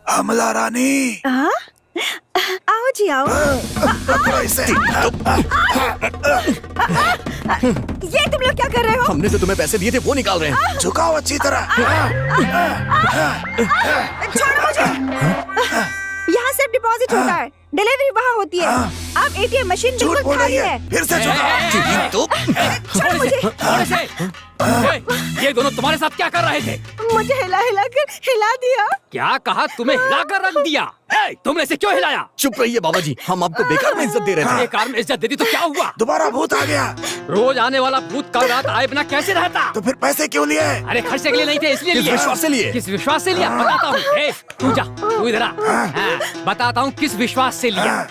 H: अमला रानी,
A: आओ जी आओ। ये तुम लोग क्या कर रहे हो?
E: हमने जो तुम्हें पैसे दिए थे वो निकाल रहे हैं।
H: झुकाओ अच्छी तरह।
A: छोड़ो मुझे। यहाँ सिर्फ डिपॉजिट होता है, डिलीवरी वहाँ होती है। अब एटीएम मशीन बिल्कुल खाली है।
H: फिर से
A: छोड़ो मुझे।
F: ये दोनों तुम्हारे साथ क्या कर रहे थे?
A: मुझे हिला हिला कर हिला दिया।
F: क्या कहा? तुम्हें हिला कर रख दिया? तुमने इसे क्यों हिलाया?
E: चुप रहिए बाबा जी, हम आपको बेकार में इज्जत दे रहे थे।
F: बेकार में इज्जत दे दी तो क्या हुआ?
H: दोबारा भूत आ गया।
F: रोज आने वाला भूत कल रात आए बिना कैसे रहता?
H: तो फिर पैसे क्यों लिए?
F: अरे खर्चे के लिए नहीं थे, इसलिए
E: किस विश्वास से लिए?
F: किस विश्वास से लिया बताता हूँ। तू जा, तू इधर आ। बताता हूँ किस विश्वास से लिया।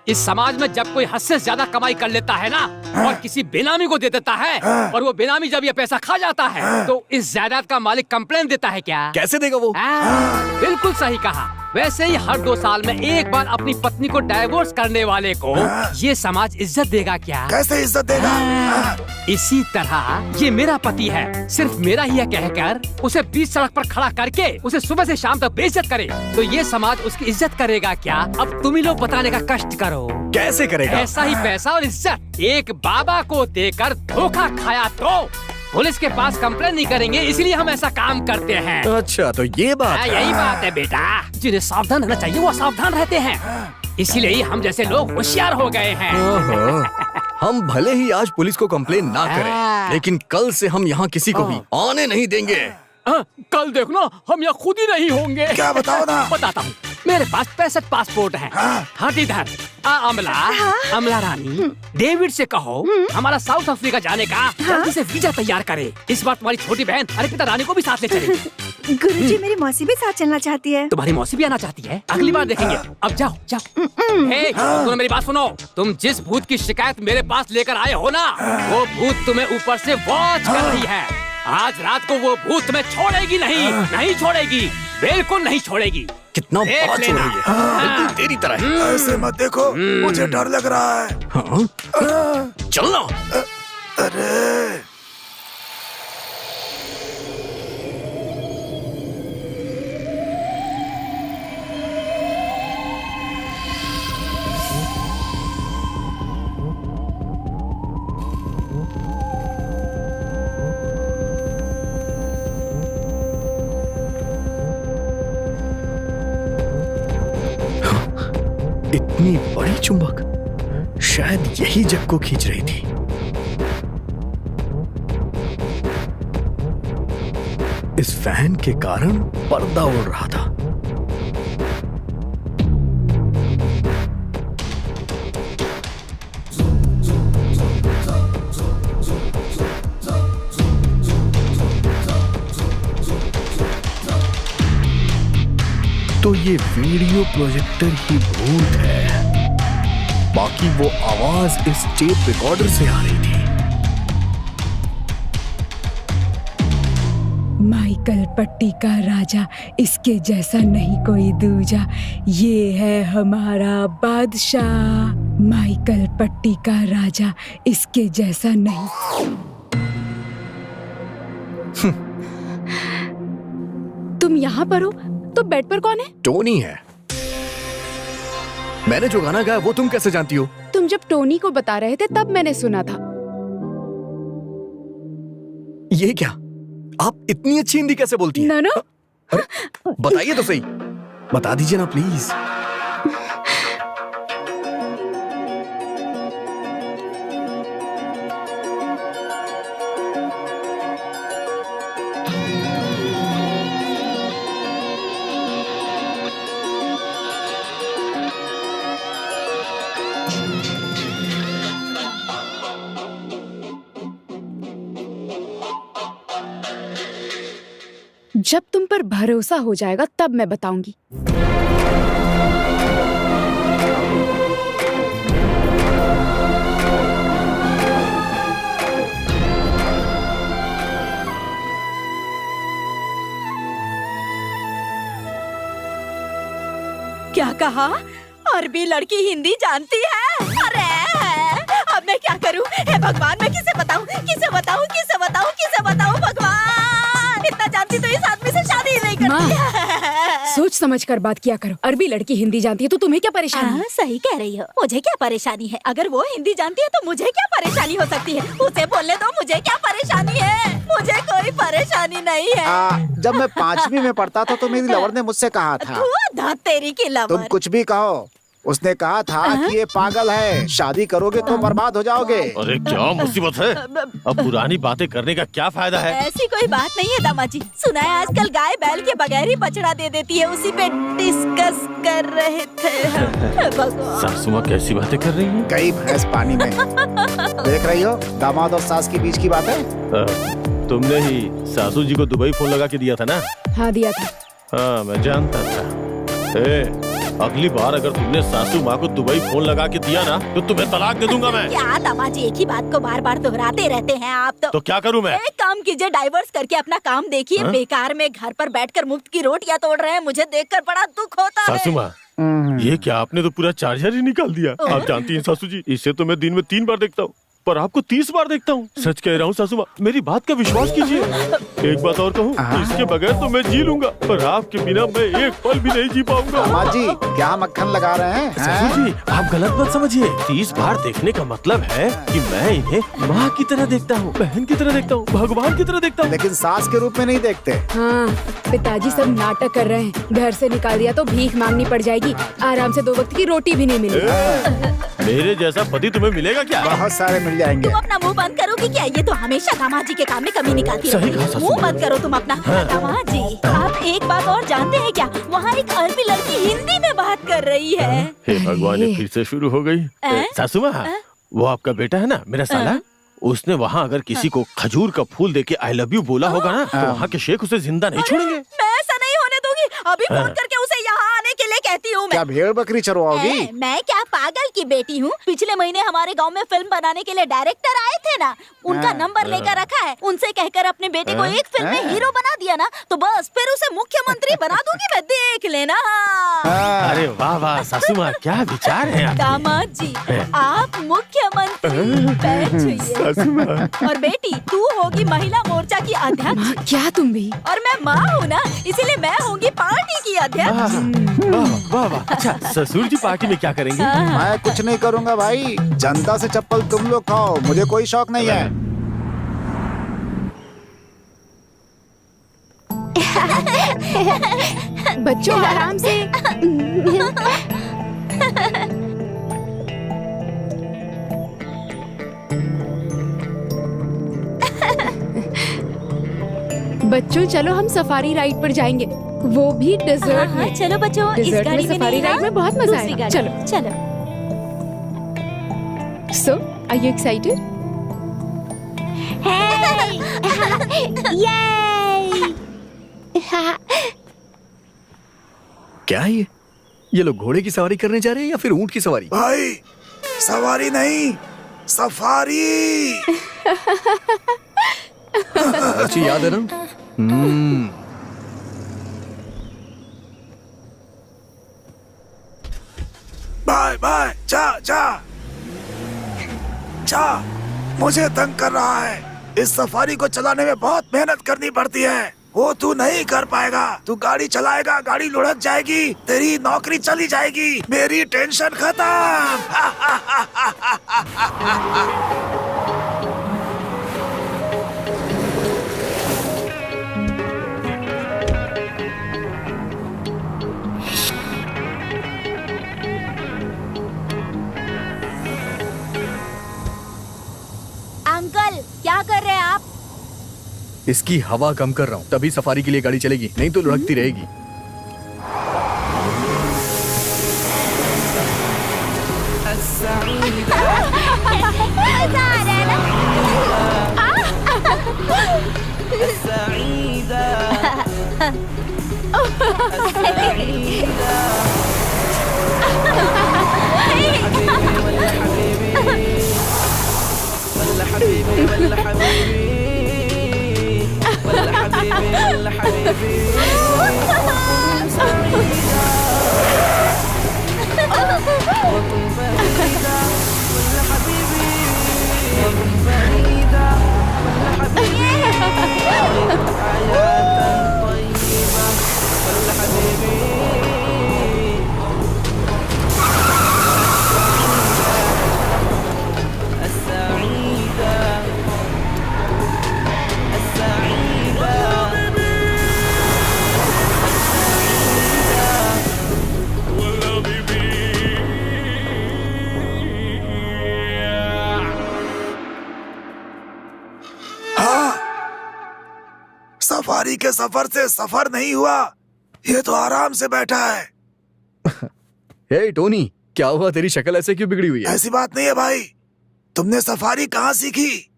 F: इस समाज में जब कोई हद से ज्यादा कमाई कर लेता है ना और किसी बेनामी को दे देता है और वो बेनामी जब ये पैसा खा जाता है तो इस जायदाद का मालिक कंप्लेन देता है। क्या
E: कैसे देगा वो?
F: बिल्कुल सही कहा। वैसे ही हर 2 साल में एक बार अपनी पत्नी को डाइवोर्स करने वाले को ये समाज इज्जत देगा क्या?
H: कैसे इज्जत देगा?
F: इसी तरह ये मेरा पति है, सिर्फ मेरा ही है कहकर उसे बीच सड़क पर खड़ा करके उसे सुबह से शाम तक बेइज्जत करे तो ये समाज उसकी इज्जत करेगा क्या? अब तुम ही लोग बताने का कष्ट करो।
E: कैसे करेगा?
F: ऐसा ही पैसा और इज्जत एक बाबा को देकर धोखा खाया तो पुलिस के पास कंप्लेन नहीं करेंगे, इसलिए हम ऐसा काम करते हैं।
E: अच्छा तो ये बात है।
F: यही बात है बेटा, जिन्हें सावधान रहना चाहिए वो सावधान रहते हैं, इसीलिए हम जैसे लोग होशियार हो गए हैं।
E: हम भले ही आज पुलिस को कंप्लेन ना करें, लेकिन कल से हम यहाँ किसी को भी आने नहीं देंगे।
F: कल देखना हम यहाँ खुद ही नहीं होंगे।
H: क्या बताओ ना?
F: बताता हूँ। मेरे पास 65 पासपोर्ट हैं। हाँ इधर अमला रानी, डेविड से कहो हमारा साउथ अफ्रीका जाने का जल्दी से वीजा तैयार करे। इस बार तुम्हारी छोटी बहन अर्पिता रानी को भी साथ ले चलेगी।
A: गुरुजी मेरी मौसी भी साथ चलना चाहती है।
F: तुम्हारी मौसी भी आना चाहती है? अगली बार देखेंगे। अब जाओ जाओ। तुम मेरी बात सुनो, तुम जिस भूत की शिकायत मेरे पास लेकर आए हो ना, वो भूत तुम्हें ऊपर से वॉच कर रही है। आज रात को वो भूत तुम्हें छोड़ेगी नहीं, नहीं छोड़ेगी, बिल्कुल नहीं छोड़ेगी।
E: कितना बड़ा चोर है ये, बिल्कुल तेरी तरह है।
H: ऐसे मत देखो, मुझे डर लग रहा है।
E: चलना।
H: अरे
E: इतनी बड़ी चुंबक शायद यही जग को खींच रही थी। इस फैन के कारण पर्दा उड़ रहा था। तो ये वीडियो प्रोजेक्टर ही भूत है, बाकी वो आवाज इस टेप रिकॉर्डर से आ रही थी।
K: माइकल पट्टी का राजा, इसके जैसा नहीं कोई दूजा, ये है हमारा बादशाह। माइकल पट्टी का राजा, इसके जैसा नहीं।
D: तुम यहाँ पर हो तो बेड पर कौन है?
E: टोनी है। मैंने जो गाना गाया वो तुम कैसे जानती हो?
D: तुम जब टोनी को बता रहे थे तब मैंने सुना था।
E: ये क्या? आप इतनी अच्छी हिंदी कैसे बोलती हैं?
D: ना
E: बताइए तो सही, बता दीजिए ना प्लीज।
D: जब तुम पर भरोसा हो जाएगा तब मैं बताऊंगी।
A: क्या कहा? अरबी लड़की हिंदी जानती है? अरे अब मैं क्या करूं? हे भगवान, मैं किसे बताऊं? किसे बताऊं? किसे बताऊं? किसे बताऊं? भगवान, इतना जानती तो इस आदमी से शादी ही नहीं करती।
D: सोच समझ कर बात किया करो। अरबी लड़की हिंदी जानती है तो तुम्हें क्या परेशानी है?
A: सही कह रही हो, मुझे क्या परेशानी है? अगर वो हिंदी जानती है तो मुझे क्या परेशानी हो सकती है? उसे बोलने दो, मुझे क्या परेशानी है? मुझे कोई परेशानी नहीं है।
B: जब मैं 5वीं में पढ़ता था तो मेरी लवर ने मुझसे कहा था,
A: तेरी की लवर।
B: तुम कुछ भी कहो, उसने कहा था कि ये पागल है, शादी करोगे तो बर्बाद हो जाओगे।
C: अरे क्या मुसीबत है? अब पुरानी बातें करने का क्या फायदा है?
A: ऐसी कोई बात नहीं है दामाजी। सुना है आजकल गाय बैल के बगैर ही बछड़ा दे देती है, उसी पे डिस्कस कर रहे थे।
C: सासू माँ कैसी बातें कर रही है?
B: गई भैंस पानी में। देख रही हो, दामाद और सास के बीच की बात है।
C: तुमने ही सासू जी को दुबई फोन लगा के दिया था ना?
D: हाँ दिया था।
C: हाँ मैं जानता था। अगली बार अगर तुमने सासू माँ को दुबई फोन लगा के दिया ना तो तुम्हें तलाक दे दूंगा मैं।
A: क्या दामाजी एक ही बात को बार बार दोहराते रहते हैं आप तो
C: क्या करूँ मैं?
A: एक काम कीजिए, डाइवर्स करके अपना काम देखिए। बेकार में घर पर बैठकर मुफ्त की रोटियां तोड़ रहे हैं, मुझे देखकर बड़ा दुख होता है।
C: सासू माँ, ये क्या आपने तो पूरा चार्जर ही निकाल दिया। आप जानती हैं सासू जी, इसे तो मैं दिन में 3 बार देखता हूँ पर आपको 30 बार देखता हूँ। सच कह रहा हूँ सासू माँ, मेरी बात का विश्वास कीजिए। एक बात और कहूँ, इसके बगैर तो मैं जी लूंगा पर आपके बिना मैं एक पल भी नहीं जी पाऊंगा।
B: माँ जी क्या मक्खन लगा रहे हैं?
C: सासू जी आप गलत मत समझिए। 30 बार देखने का मतलब है कि मैं इन्हें माँ की तरह देखता हूँ, बहन की तरह देखता हूँ, भगवान की तरह देखता हूँ।
B: लेकिन सास के रूप में नहीं देखते।
D: हाँ पिताजी सब नाटक कर रहे हैं। घर से निकाल दिया तो भीख मांगनी पड़ जाएगी, आराम से 2 वक्त की रोटी भी नहीं मिलेगी।
C: मेरे जैसा पति तुम्हें मिलेगा क्या?
B: बहुत सारे मिल जाएंगे।
A: तुम अपना मुंह बंद करोगी क्या? ये तो हमेशा दामाजी के काम में कमी निकालती रहती। मुंह बंद करो तुम अपना। दामाजी आप एक बात और जानते हैं क्या? वहाँ एक अरबी लड़की हिंदी में बात कर रही है।
C: हे भगवान, ये फिर से शुरू हो गई। सासू माँ, वो आपका बेटा है ना, मेरा साला, उसने वहाँ अगर किसी को खजूर का फूल देके आई लव यू बोला होगा ना तो वहाँ के शेख उसे जिंदा नहीं छोड़ेंगे।
A: मैं ऐसा नहीं होने दूंगी। अभी फोन करके उसे यहाँ आने के लिए कहती हूँ।
B: क्या भेड़ बकरी चरवाओगी?
A: मैं क्या पागल की बेटी हूँ? पिछले महीने हमारे गांव में फिल्म बनाने के लिए डायरेक्टर आए थे ना, उनका नंबर लेकर रखा है। उनसे कहकर अपने बेटे को एक फिल्म में हीरो बना दिया ना तो बस फिर उसे मुख्यमंत्री बना दूंगी मैं, देख लेना।
C: अरे वाह वाह सासू माँ, क्या विचार है आपके?
A: दामाद जी आप मुख्यमंत्री और बेटी तू होगी महिला मोर्चा की अध्यक्ष।
D: क्या तुम भी?
A: और मैं माँ हूँ ना, इसीलिए मैं होंगी पार्टी की अध्यक्ष।
C: वाह वाह। अच्छा ससुर जी पार्टी में क्या करेंगे?
B: मैं कुछ नहीं करूँगा भाई, जनता से चप्पल तुम लोग खाओ, मुझे कोई शौक नहीं है।
D: बच्चों आराम से। बच्चों चलो हम सफारी राइड पर जाएंगे, वो भी डेजर्ट में।
J: चलो बच्चों, इस
D: डेजर्ट
J: गाड़ी
D: में
J: में
D: सफारी
J: नहीं,
D: राइड में बहुत मजा
J: दूसरी
D: आएगा।
J: गाड़ी।
D: चलो
J: चलो।
D: सो आर यू एक्साइटेड?
E: क्या है ये लोग घोड़े की सवारी करने जा रहे हैं या फिर ऊंट की सवारी?
H: भाई सवारी नहीं, सफारी।
E: अच्छी याद है ना?
H: बाय बाय, जा जा जा, मुझे तंग कर रहा है। इस सफारी को चलाने में बहुत मेहनत करनी पड़ती है, वो तू नहीं कर पाएगा। तू गाड़ी चलाएगा, गाड़ी लुढ़क जाएगी, तेरी नौकरी चली जाएगी, मेरी टेंशन खत्म।
J: अंकल क्या कर रहे हैं आप?
E: इसकी हवा कम कर रहा हूँ, तभी सफारी के लिए गाड़ी चलेगी, नहीं तो लुढ़कती रहेगी।
H: सफारी के सफर से सफर नहीं हुआ, ये तो आराम से बैठा है।
E: हे टोनी, क्या हुआ? तेरी शक्ल ऐसे क्यों बिगड़ी हुई है?
H: ऐसी बात नहीं है भाई, तुमने सफारी कहाँ सीखी?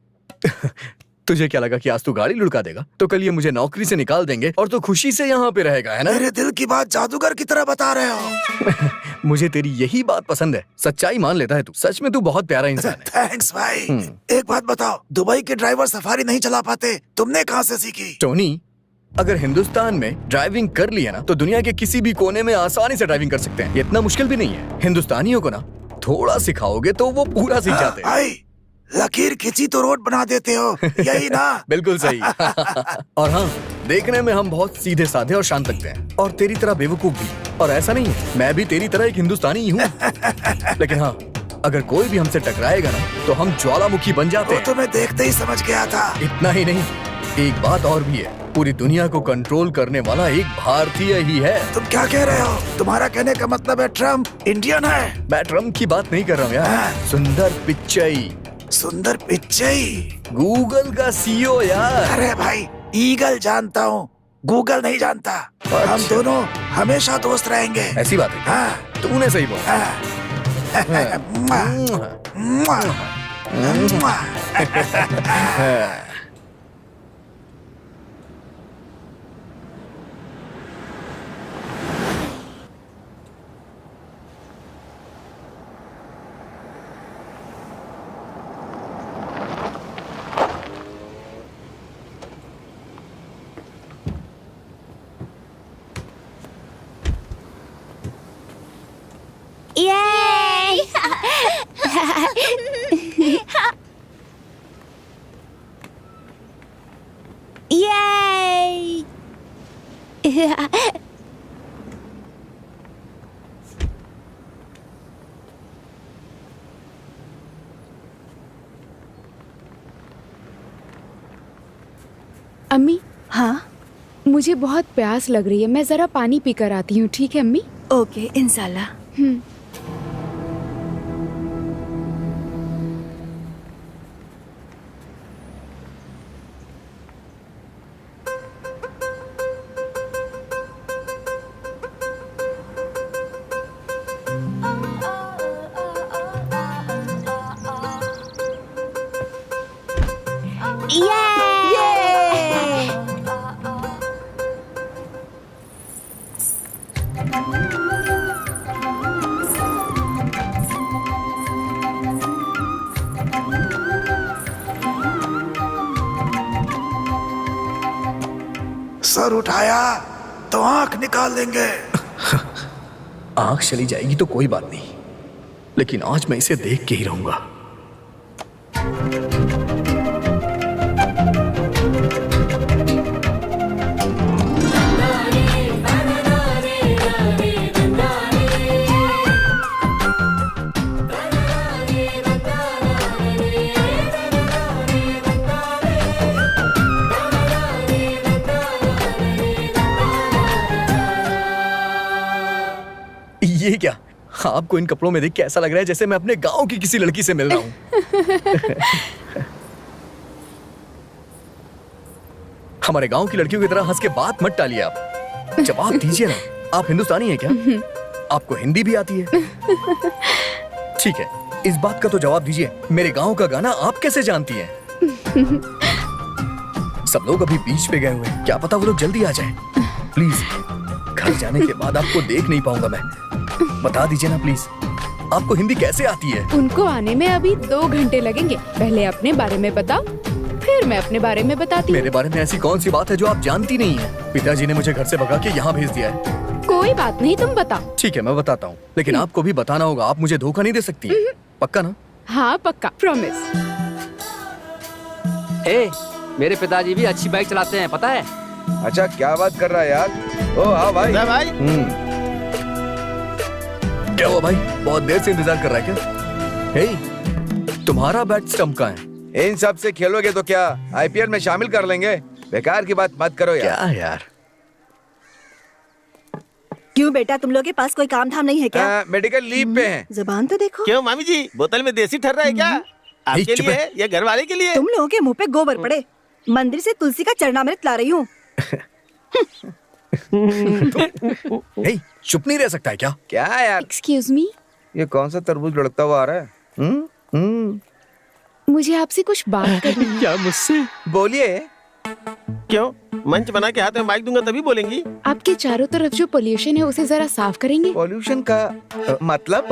E: तुझे क्या लगा कि आज तू गाड़ी लुढ़का देगा तो कल ये मुझे नौकरी से निकाल देंगे और तू खुशी से यहाँ पे रहेगा, है ना?
H: मेरे दिल की बात जादूगर की तरह बता रहे हो।
E: मुझे तेरी यही बात पसंद है, सच्चाई मान लेता है तू। सच में तू बहुत प्यारा इंसान है।
H: थैंक्स भाई। एक बात बताओ, दुबई के ड्राइवर सफारी नहीं चला पाते, तुमने कहाँ से सीखी?
E: टोनी, अगर हिंदुस्तान में ड्राइविंग कर लिया ना तो दुनिया के किसी भी कोने में आसानी से ड्राइविंग कर सकते हैं। ये इतना मुश्किल भी नहीं है। हिंदुस्तानियों को ना थोड़ा सिखाओगे तो वो पूरा सीख जाते हैं।
H: भाई लकीर खींची तो रोड बना देते हो, यही ना?
E: बिल्कुल सही। और हाँ, देखने में हम बहुत सीधे साधे और शांत लगते हैं, और तेरी तरह बेवकूफ भी। और ऐसा नहीं है, मैं भी तेरी तरह एक हिंदुस्तानी ही हूँ। लेकिन हाँ, अगर कोई भी हमसे टकराएगा ना तो हम ज्वालामुखी बन जाते हैं।
H: तो मैं देखते ही समझ गया था।
E: इतना ही नहीं, एक बात और भी है, पूरी दुनिया को कंट्रोल करने वाला एक भारतीय ही है।
H: तुम क्या कह रहे हो? तुम्हारा कहने का मतलब है ट्रम्प इंडियन है?
E: मैं ट्रम्प की बात नहीं कर रहा हूँ यार, सुंदर पिच्चई।
H: सुंदर पिच्चई?
E: गूगल का सीईओ यार।
H: अरे भाई, ईगल जानता हूँ, गूगल नहीं जानता।
E: अच्छा।
H: हम दोनों हमेशा दोस्त रहेंगे।
E: ऐसी बात है?
H: हाँ।
E: तूने सही बोला।
J: Yay! Yay!
D: अम्मी,
J: हाँ
D: मुझे बहुत प्यास लग रही है, मैं जरा पानी पी कर आती हूँ, ठीक है अम्मी?
J: ओके, इंशाल्लाह।
H: सर उठाया तो आंख निकाल देंगे।
E: आंख चली जाएगी तो कोई बात नहीं, लेकिन आज मैं इसे देख के ही रहूंगा। ये क्या? आपको इन कपड़ों में देख के ऐसा लग रहा है जैसे मैं अपने गांव की किसी लड़की से मिल रहा हूं। हमारे गांव की लड़कियों की तरह हंस के बात मत टालिए आप। जवाब दीजिए ना, आप हिंदुस्तानी हैं क्या? आपको हिंदी भी आती है? ठीक है, इस बात का तो जवाब दीजिए, मेरे गांव का गाना आप कैसे जानती हैं? सब लोग अभी बीच पे गए हुए हैं, क्या पता वो लोग जल्दी आ जाएं। प्लीज, घर जाने के बाद आपको देख नहीं पाऊंगा मैं। बता दीजिए ना प्लीज, आपको हिंदी कैसे आती है?
D: उनको आने में अभी 2 घंटे लगेंगे। पहले अपने बारे में बताओ, फिर मैं अपने बारे में बताती हूँ।
E: मेरे बारे में ऐसी कौन सी बात है जो आप जानती नहीं है? पिताजी ने मुझे घर से भगा के यहाँ भेज दिया है।
D: कोई बात नहीं, तुम बताओ।
E: ठीक है, मैं बताता हूँ, लेकिन आपको भी बताना होगा। आप मुझे धोखा नहीं दे सकती, पक्का ना?
D: हाँ पक्का, प्रॉमिस।
F: मेरे पिताजी भी अच्छी बाइक चलाते हैं, पता है?
G: अच्छा, क्या बात कर रहा है यार? ओ हाँ भाई।
I: भाई
E: क्या हुआ भाई, बहुत देर से इंतजार कर रहा है क्या? हे, तुम्हारा बैट स्टंप का है।
G: इन सब से खेलोगे तो क्या आईपीएल में शामिल कर लेंगे? बेकार की बात मत करो यार।
E: क्या यार?
A: क्यों बेटा, तुम लोग के पास कोई काम धाम नहीं है क्या?
G: मेडिकल लीव पे हैं।
A: जुबान तो देखो।
I: क्यों मामी जी, बोतल में देसी ठर रहा है क्या? आपके लिए है या घर वाले के लिए?
A: तुम लोगों के मुंह पे गोबर पड़े। मंदिर से तुलसी का चरणामृत ला रही हूँ।
E: चुप नहीं रह सकता है क्या?
G: क्या यार?
D: एक्सक्यूज मी,
G: ये कौन सा तरबूज लड़कता हुआ आ रहा है?
D: मुझे आपसे कुछ बात करनी है।
I: क्या मुझसे?
G: बोलिए।
I: क्यों, मंच बना के हाथ में माइक दूंगा तभी बोलेंगी?
D: आपके चारों तरफ जो पोल्यूशन है उसे जरा साफ करेंगे?
G: पोल्यूशन का मतलब?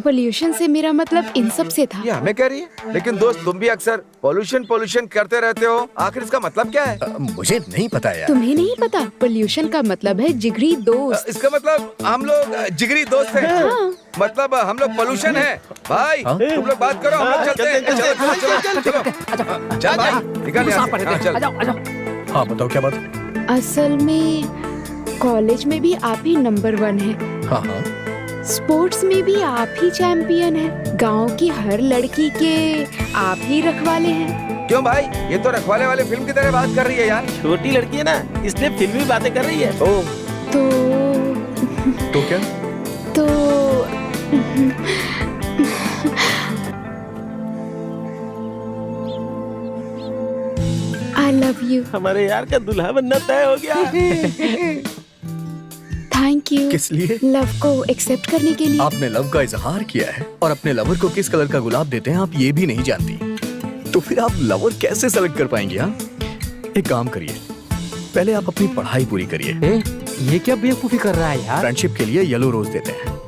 D: पोल्यूशन से मेरा मतलब इन सब से था।
G: ये हमें कह रही है, लेकिन दोस्त तुम भी अक्सर पोल्यूशन करते रहते हो। आखिर इसका मतलब क्या है?
E: मुझे नहीं पता यार।
D: तुम्हें नहीं पता? पोल्यूशन का मतलब है जिगरी दोस्त।
G: इसका मतलब हम लोग जिगरी दोस्त हैं।
D: हाँ।
G: मतलब हम लोग पोल्यूशन है। भाई तुम लोग बात करो, हम लोग चलते हैं। चलो चल भाई, निकल यहाँ से। चल।
E: हाँ बताओ, क्या बात?
D: असल में कॉलेज में भी आप ही नंबर 1 है।
E: हाँ हाँ।
D: स्पोर्ट्स में भी आप ही चैंपियन है। गांव की हर लड़की के आप ही रखवाले हैं।
G: क्यों भाई, ये तो रखवाले वाले फिल्म की तरह बात कर रही है यार।
I: छोटी लड़की है ना, इसलिए फिल्मी बातें कर रही है।
G: ओह,
E: तो क्या?
D: तो I love you।
I: हमारे यार का दूल्हा बनना तय हो गया।
D: Thank you.
E: किस लिए?
D: लव को एक्सेप्ट करने के लिए।
E: आपने लव का इजहार किया है, और अपने लवर को किस कलर का गुलाब देते हैं आप ये भी नहीं जानती, तो फिर आप लवर कैसे सेलेक्ट कर पाएंगी? हाँ, एक काम करिए, पहले आप अपनी पढ़ाई पूरी करिए।
F: ये क्या बेवकूफी कर रहा है यार?
E: फ्रेंडशिप के लिए येलो रोज देते हैं,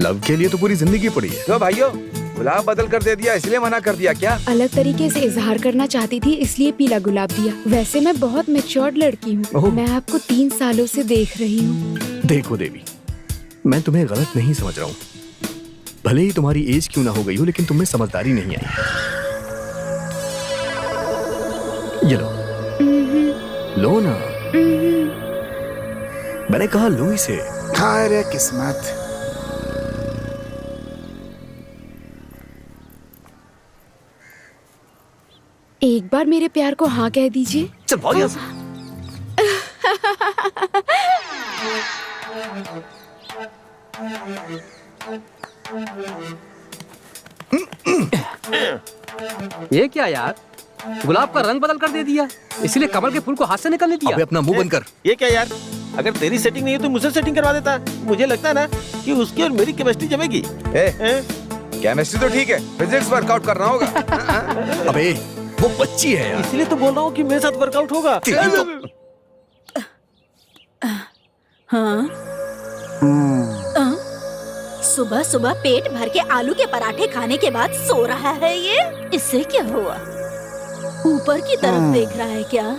E: लव के लिए तो पूरी जिंदगी पड़ी है।
G: तो भाइयों, गुलाब बदल कर दे दिया इसलिए मना कर दिया क्या?
D: अलग तरीके से इजहार करना चाहती थी इसलिए पीला गुलाब दिया। वैसे मैं बहुत मैच्योर्ड लड़की हूँ। मैं आपको 3 सालों से देख रही हूँ।
E: देखो देवी, मैं तुम्हें गलत नहीं समझ रहा हूँ। भले ही तुम्हारी एज क्यों ना हो गई हो, लेकिन तुम्हें समझदारी नहीं आई। ये लो। लो ना। मैंने कहा लो इसे।
B: हाय रे किस्मत।
D: एक बार मेरे प्यार को हाँ कह दीजिए।
I: चल भाग यहाँ से।
F: ये क्या यार, गुलाब का रंग बदल कर दे दिया, इसलिए कमल के फूल को हाथ से निकलने दिया।
E: अबे अपना मुंह बंद कर।
I: ये क्या यार, अगर तेरी सेटिंग नहीं है तो मुझसे सेटिंग करवा देता। मुझे लगता है ना कि उसकी और मेरी केमिस्ट्री जमेगी।
G: केमिस्ट्री तो ठीक है, फिजिक्स वर्कआउट करना होगा।
E: अबे वो बच्ची है यार।
C: इसलिए तो बोल रहा हूँ कि मेरे साथ वर्कआउट होगा।
A: हाँ? सुबह सुबह पेट भर के आलू के पराठे खाने के बाद सो रहा है ये। इससे क्या हुआ? ऊपर की तरफ देख रहा है क्या?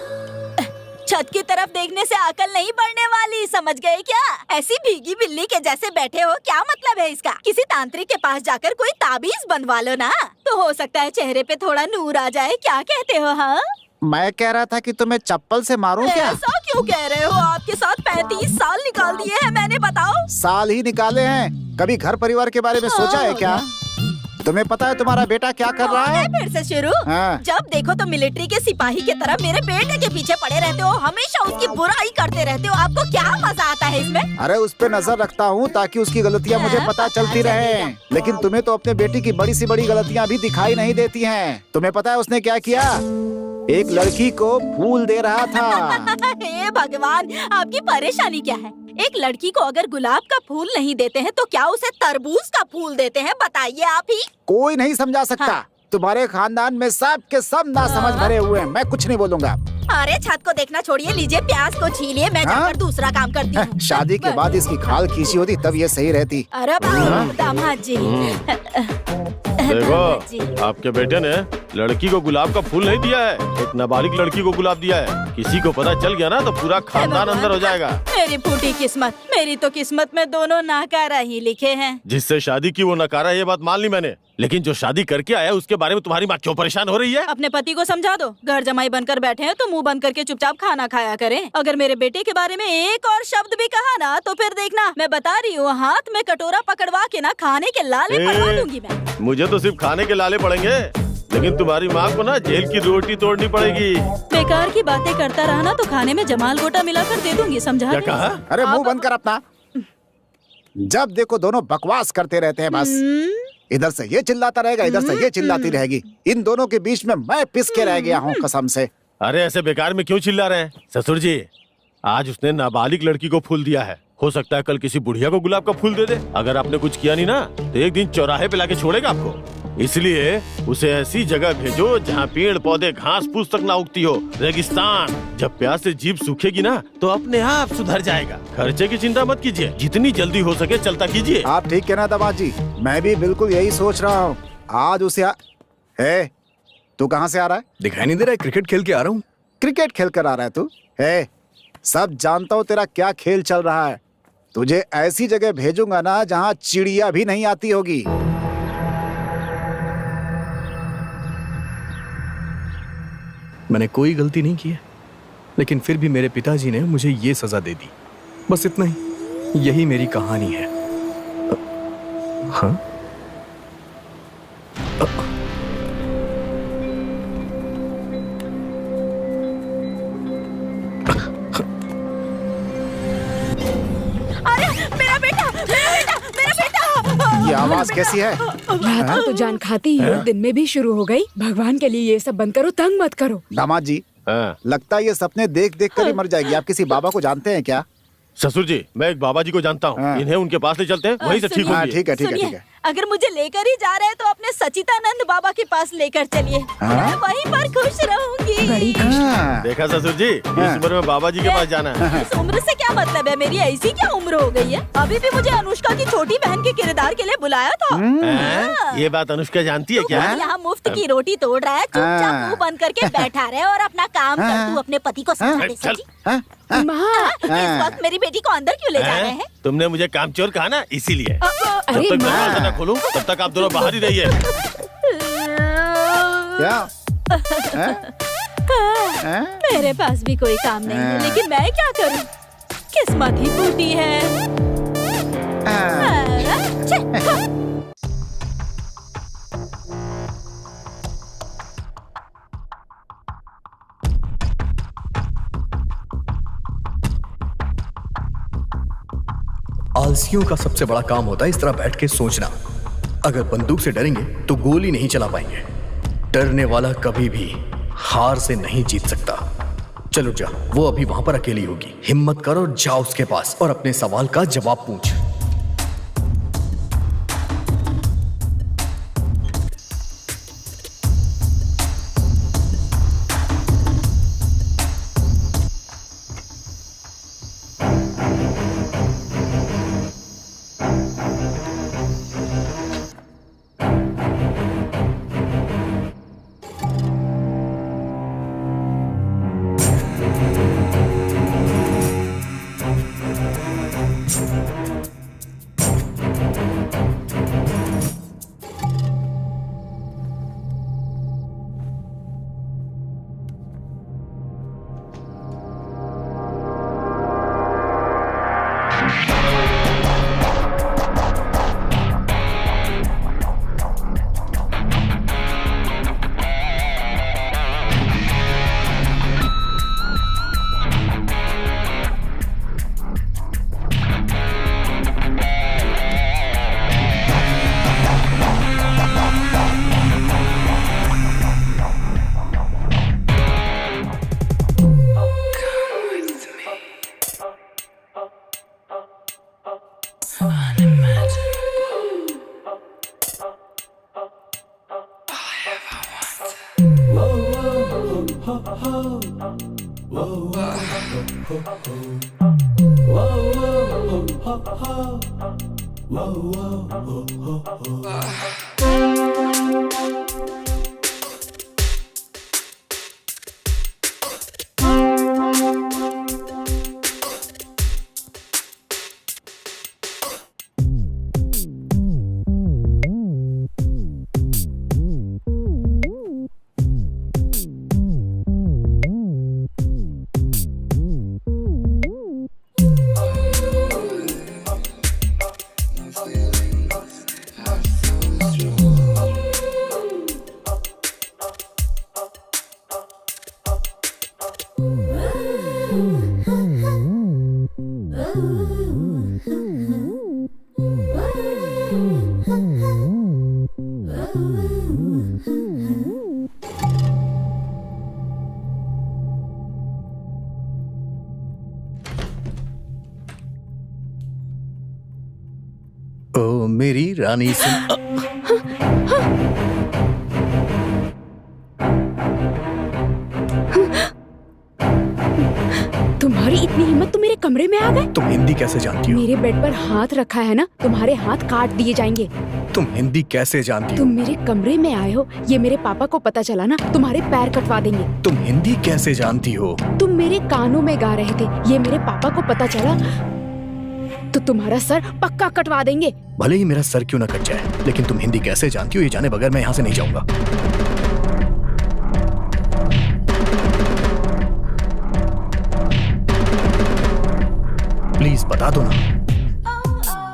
A: छत की तरफ देखने से अकल नहीं बढ़ने वाली, समझ गए क्या? ऐसी भीगी बिल्ली के जैसे बैठे हो, क्या मतलब है इसका? किसी तांत्रिक के पास जाकर कोई ताबीज बनवा लो ना, तो हो सकता है चेहरे पे थोड़ा नूर आ जाए। क्या कहते हो? हाँ,
B: मैं कह रहा था कि तुम्हें चप्पल से मारूं क्या?
A: ऐसा क्यों कह रहे हो? आपके साथ 35 साल निकाल दिए हैं मैंने, बताओ।
B: साल ही निकाले हैं, कभी घर परिवार के बारे में सोचा है क्या? तुम्हें पता है तुम्हारा बेटा क्या कर रहा है?
A: फिर से शुरू?
B: हाँ।
A: जब देखो तो मिलिट्री के सिपाही की तरह मेरे बेटे के पीछे पड़े रहते हो, हमेशा उसकी बुराई करते रहते हो। आपको क्या मजा आता है इसमें?
B: अरे उस पे नजर रखता हूँ ताकि उसकी गलतियाँ मुझे पता चलती रहे। लेकिन तुम्हें तो अपने बेटी की बड़ी सी बड़ी गलतियाँ भी दिखाई नहीं देती हैं। तुम्हें पता है उसने क्या किया? एक लड़की को फूल दे रहा था।
A: हे भगवान, आपकी परेशानी क्या है? एक लड़की को अगर गुलाब का फूल नहीं देते हैं तो क्या उसे तरबूज का फूल देते हैं? बताइए आप ही।
B: कोई नहीं समझा सकता।
A: हाँ।
B: तुम्हारे खानदान में सब के सब नासमझ भरे हुए हैं। मैं कुछ नहीं बोलूंगा।
A: अरे छत को देखना छोड़िए, लीजिए प्याज को छीलिए, मैं जाकर दूसरा काम करती हूँ।
B: शादी के बाद इसकी खाल खींची होती तब ये सही रहती।
A: अरे दामाद जी,
C: देखो, आपके बेटे ने लड़की को गुलाब का फूल नहीं दिया है, एक नाबालिग लड़की को गुलाब दिया है। किसी को पता चल गया ना तो पूरा खानदान अंदर हो जाएगा।
A: मेरी फूटी किस्मत, मेरी तो किस्मत में दोनों नाकारा ही लिखे हैं।
C: जिससे शादी की वो नकारा, ये बात मान ली मैंने, लेकिन जो शादी करके आया उसके बारे में तुम्हारी माँ क्यों परेशान हो रही है?
A: अपने पति को समझा दो, घर जमाई बनकर बैठे हैं तो मुंह बंद करके चुपचाप खाना खाया करें। अगर मेरे बेटे के बारे में एक और शब्द भी कहा ना तो फिर देखना, मैं बता रही हूँ, हाथ में कटोरा पकड़वा के ना खाने के लाले पड़वा दूंगी मैं।
C: मुझे तो सिर्फ खाने के लाले पड़ेंगे, लेकिन तुम्हारी माँ को ना जेल की रोटी तोड़नी पड़ेगी।
A: बेकार की बातें करता रहा ना तो खाने में जमाल गोटा मिलाकर दे दूंगी, समझा?
C: क्या कहा?
B: अरे मुंह बंद कर अपना। जब देखो दोनों बकवास करते रहते हैं बस। इधर से ये चिल्लाता रहेगा, इधर से ये चिल्लाती रहेगी। इन दोनों के बीच में मैं पिस के रह गया हूँ कसम से।
C: अरे ऐसे बेकार में क्यों चिल्ला रहे हैं? ससुर जी, आज उसने नाबालिग लड़की को फूल दिया है, हो सकता है कल किसी बुढ़िया को गुलाब का फूल दे दे। अगर आपने कुछ किया नहीं ना तो एक दिन चौराहे पे लाके छोड़ेगा आपको। इसलिए उसे ऐसी जगह भेजो जहाँ पेड़ पौधे घास फूस तक ना उगती हो, रेगिस्तान। जब प्यास से जीभ सूखेगी ना तो अपने आप सुधर जाएगा। खर्चे की चिंता मत कीजिए, जितनी जल्दी हो सके चलता कीजिए।
B: आप ठीक कहना दामाद जी, मैं भी बिल्कुल यही सोच रहा हूँ। आज उसे तू कहाँ से आ रहा है?
E: दिखाई नहीं दे रहा है? क्रिकेट खेल के आ रहा हूँ।
B: क्रिकेट खेल कर आ रहा है तू? सब जानता हूँ तेरा क्या खेल चल रहा है। तुझे ऐसी जगह भेजूंगा ना जहाँ चिड़िया भी नहीं आती होगी।
E: मैंने कोई गलती नहीं की है, लेकिन फिर भी मेरे पिताजी ने मुझे ये सजा दे दी। बस इतना ही, यही मेरी कहानी है। हाँ?
A: अरे मेरा बेटा, मेरा बेटा, मेरा बेटा!
B: ये आवाज कैसी है?
D: रात को तो जान खाती ही हो, दिन में भी शुरू हो गई। भगवान के लिए ये सब बंद करो, तंग मत करो।
B: दामाद जी, लगता है ये सपने देख देख कर ही मर जाएगी। आप किसी बाबा को जानते हैं क्या?
C: ससुर जी, मैं एक बाबा जी को जानता हूँ, इन्हें उनके पास ले चलते हैं, वहीं से ठीक होंगी।
B: ठीक है, ठीक है, ठीक है।
A: अगर मुझे लेकर ही जा रहे हैं तो अपने सचिदानंद बाबा के पास लेकर चलिए, मैं वहीं पर खुश रहूंगी।
D: बड़ी खुश।
C: देखा ससुर जी, इस उम्र में बाबा जी के पास जाना है।
A: इस उम्र से क्या मतलब है? मेरी ऐसी क्या उम्र हो गई है? अभी भी मुझे अनुष्का की छोटी बहन के किरदार के लिए बुलाया था।
C: ये बात अनुष्का जानती है क्या?
A: यहाँ मुफ्त की रोटी तोड़ रहा है, चुपचाप मुंह बंद करके बैठा रहे और अपना काम कर। तू अपने पति को समझा दे सची। इस वक्त मेरी बेटी को अंदर क्यों ले जा रहे हैं?
C: तुमने मुझे कामचोर कहा ना, इसीलिए। जब तक दरवाजा न खोलूं तब तक आप दोनों बाहर ही रहिए।
A: मेरे पास भी कोई काम नहीं है, लेकिन मैं क्या करूं? किस्मत ही फूटी है।
E: आलसियों का सबसे बड़ा काम होता है इस तरह बैठ के सोचना। अगर बंदूक से डरेंगे तो गोली नहीं चला पाएंगे। डरने वाला कभी भी हार से नहीं जीत सकता। चलो जा, वो अभी वहां पर अकेली होगी। हिम्मत कर और जा उसके पास और अपने सवाल का जवाब पूछ। ओ मेरी रानी सिंह।
D: तुम्हारी इतनी हिम्मत, तुम मेरे कमरे में आ गए?
E: तुम हिंदी कैसे जानती हो?
D: मेरे बेड पर हाथ रखा है ना, तुम्हारे हाथ काट दिए जाएंगे।
E: तुम हिंदी कैसे जानती हो?
D: तुम मेरे कमरे में आए हो, ये मेरे पापा को पता चला ना, तुम्हारे पैर कटवा देंगे।
E: तुम हिंदी कैसे जानती हो?
D: तुम मेरे कानों में गा रहे थे, ये मेरे पापा को पता चला तो तुम्हारा सर पक्का कटवा देंगे।
E: भले ही मेरा सर क्यों ना कट जाए, लेकिन तुम हिंदी कैसे जानती हो ये जाने बगैर मैं यहाँ से नहीं जाऊंगा। प्लीज बता दो ना।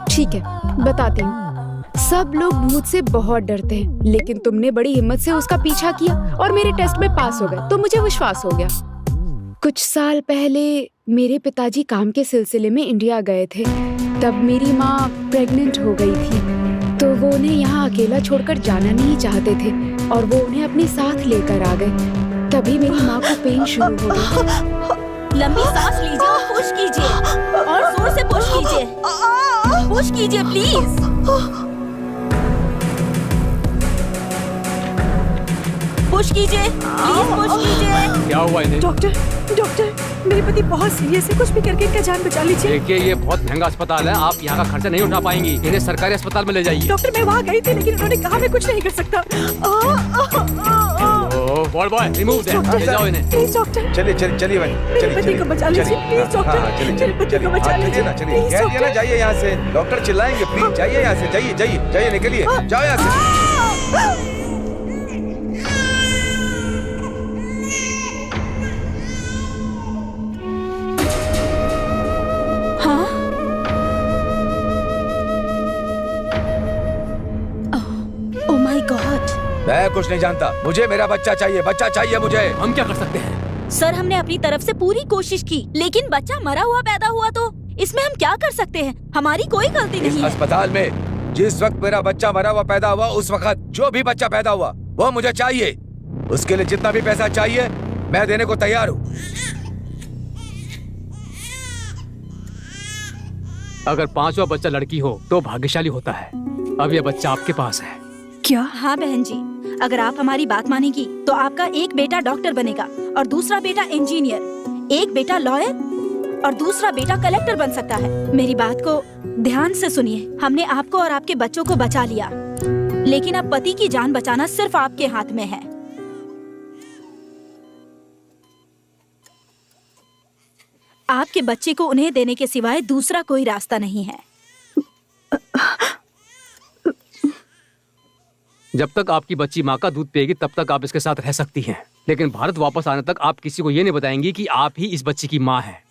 D: ठीक है, बताती हूँ। सब लोग भूत से बहुत डरते हैं, लेकिन तुमने बड़ी हिम्मत से उसका पीछा किया और मेरे टेस्ट में पास हो गए, तो मुझे विश्वास हो गया। कुछ साल पहले मेरे पिताजी काम के सिलसिले में इंडिया गए थे। तब मेरी माँ प्रेग्नेंट हो गई थी, तो वो उन्हें यहाँ अकेला छोड़कर जाना नहीं चाहते थे और वो उन्हें अपने साथ लेकर आ गए। तभी मेरी माँ को पेन शुरू हो गई।
A: लंबी सांस लीजिए और पुश कीजिए, और जोर से पुश कीजिए। पुश कीजिए प्लीज। पुश कीजिए प्लीज, पुश कीजिए।
F: क्या हुआ इन्हें?
K: डॉक्टर, मेरे पति बहुत सीरियस है, कुछ भी करके इनका जान बचा लीजिए।
F: देखिए ये बहुत महंगा अस्पताल है, आप यहाँ का खर्चा नहीं उठा पाएंगी, इन्हें सरकारी अस्पताल में ले जाइए।
K: डॉक्टर, मैं वहाँ गई थी, लेकिन उन्होंने कहा मैं कुछ नहीं कर सकता।
F: बॉय बॉय रिमूव देम, ले जाओ इन्हें।
K: प्लीज डॉक्टर,
G: चलिए भाई,
K: मेरे पति को बचा लीजिए प्लीज डॉक्टर, मेरे पति को बचा लीजिए प्लीज डॉक्टर।
G: जाइए यहाँ से, डॉक्टर चिल्लाएंगे, प्लीज जाइए यहाँ से, जाइए निकलिए, जाओ यहाँ से। मैं कुछ नहीं जानता, मुझे मेरा बच्चा चाहिए मुझे।
F: हम क्या कर सकते हैं?
A: सर, हमने अपनी तरफ से पूरी कोशिश की, लेकिन बच्चा मरा हुआ पैदा हुआ तो इसमें हम क्या कर सकते हैं? हमारी कोई गलती नहीं है।
G: अस्पताल में जिस वक्त मेरा बच्चा मरा हुआ पैदा हुआ, उस वक्त जो भी बच्चा पैदा हुआ वो मुझे चाहिए। उसके लिए जितना भी पैसा चाहिए मैं देने को तैयार हूँ।
F: अगर पांचवा बच्चा लड़की हो तो भाग्यशाली होता है। अब यह बच्चा आपके पास है।
A: क्या? हाँ बहन जी, अगर आप हमारी बात मानेगी तो आपका एक बेटा डॉक्टर बनेगा और दूसरा बेटा इंजीनियर, एक बेटा लॉयर और दूसरा बेटा कलेक्टर बन सकता है। मेरी बात को ध्यान से सुनिए। हमने आपको और आपके बच्चों को बचा लिया, लेकिन अब पति की जान बचाना सिर्फ आपके हाथ में है। आपके बच्चे को उन्हें देने के सिवाय दूसरा कोई रास्ता नहीं है।
F: जब तक आपकी बच्ची माँ का दूध पिएगी तब तक आप इसके साथ रह सकती हैं, लेकिन भारत वापस आने तक आप किसी को ये नहीं बताएंगी कि आप ही इस बच्ची की माँ हैं।